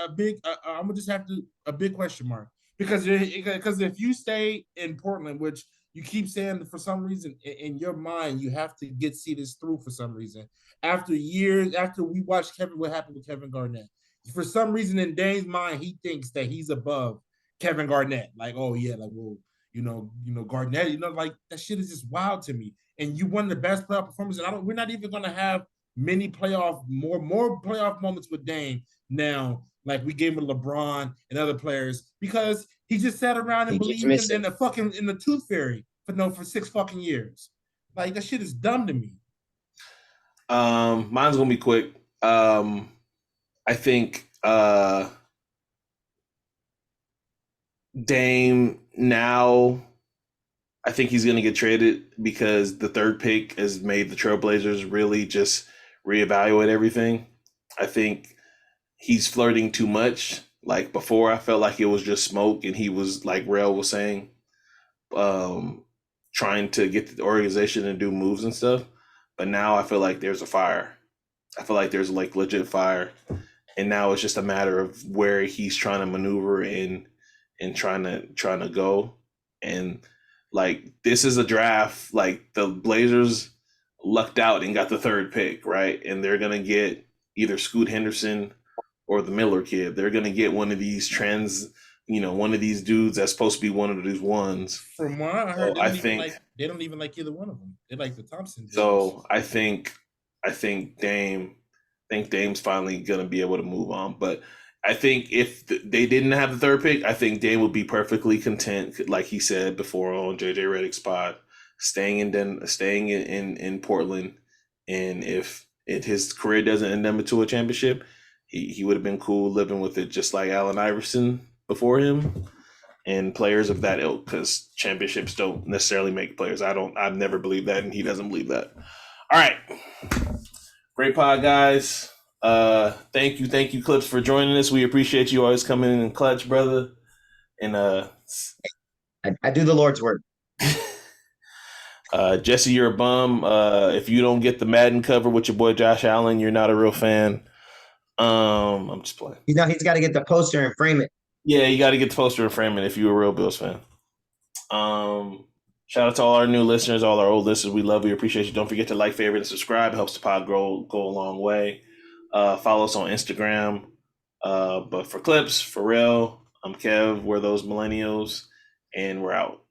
mark because if you stay in Portland, which you keep saying for some reason in your mind you have to see this through for some reason. After years, after we watched what happened with Kevin Garnett, for some reason in Dame's mind he thinks that he's above Kevin Garnett. Like, oh yeah, like well. Garnett, like that shit is just wild to me. And you one of the best playoff performers, and we're not even gonna have many more playoff moments with Dame now, like we gave with LeBron and other players, because he just sat around and believed in the tooth fairy for 6 fucking years. Like that shit is dumb to me. Mine's gonna be quick. I think Dame now, I think he's going to get traded because the third pick has made the Trailblazers really just reevaluate everything. I think he's flirting too much. Like before, I felt like it was just smoke and he was, like Rell was saying, trying to get the organization and do moves and stuff. But now I feel like there's a fire. I feel like there's like legit fire. and now it's just a matter of where he's trying to maneuver in and trying to go. And like, this is a draft, like the Blazers lucked out and got the third pick, right? And they're gonna get either Scoot Henderson or the Miller kid. They're gonna get one of these one of these dudes that's supposed to be one of these ones. From what I heard, they don't even like either one of them. They like the Thompson dudes. So I think Dame's finally gonna be able to move on. But I think if they didn't have the third pick, I think Dame would be perfectly content, like he said before on JJ Redick's pod, staying in Portland. And if his career doesn't end up into a championship, he would have been cool living with it, just like Allen Iverson before him and players of that ilk, because championships don't necessarily make players. I've never believed that, and he doesn't believe that. All right. Great pod, guys. Thank you, Clips, for joining us. We appreciate you always coming in clutch, brother. And I do the Lord's work. Jesse, you're a bum. If you don't get the Madden cover with your boy Josh Allen, you're not a real fan. I'm just playing. He's got to get the poster and frame it. Yeah, you got to get the poster and frame it if you're a real Bills fan. Shout out to all our new listeners, all our old listeners. We love you, appreciate you. Don't forget to like, favorite, and subscribe. Helps the pod go a long way. Follow us on Instagram. But for Clips, for Rell, I'm Kev. We're those millennials, and we're out.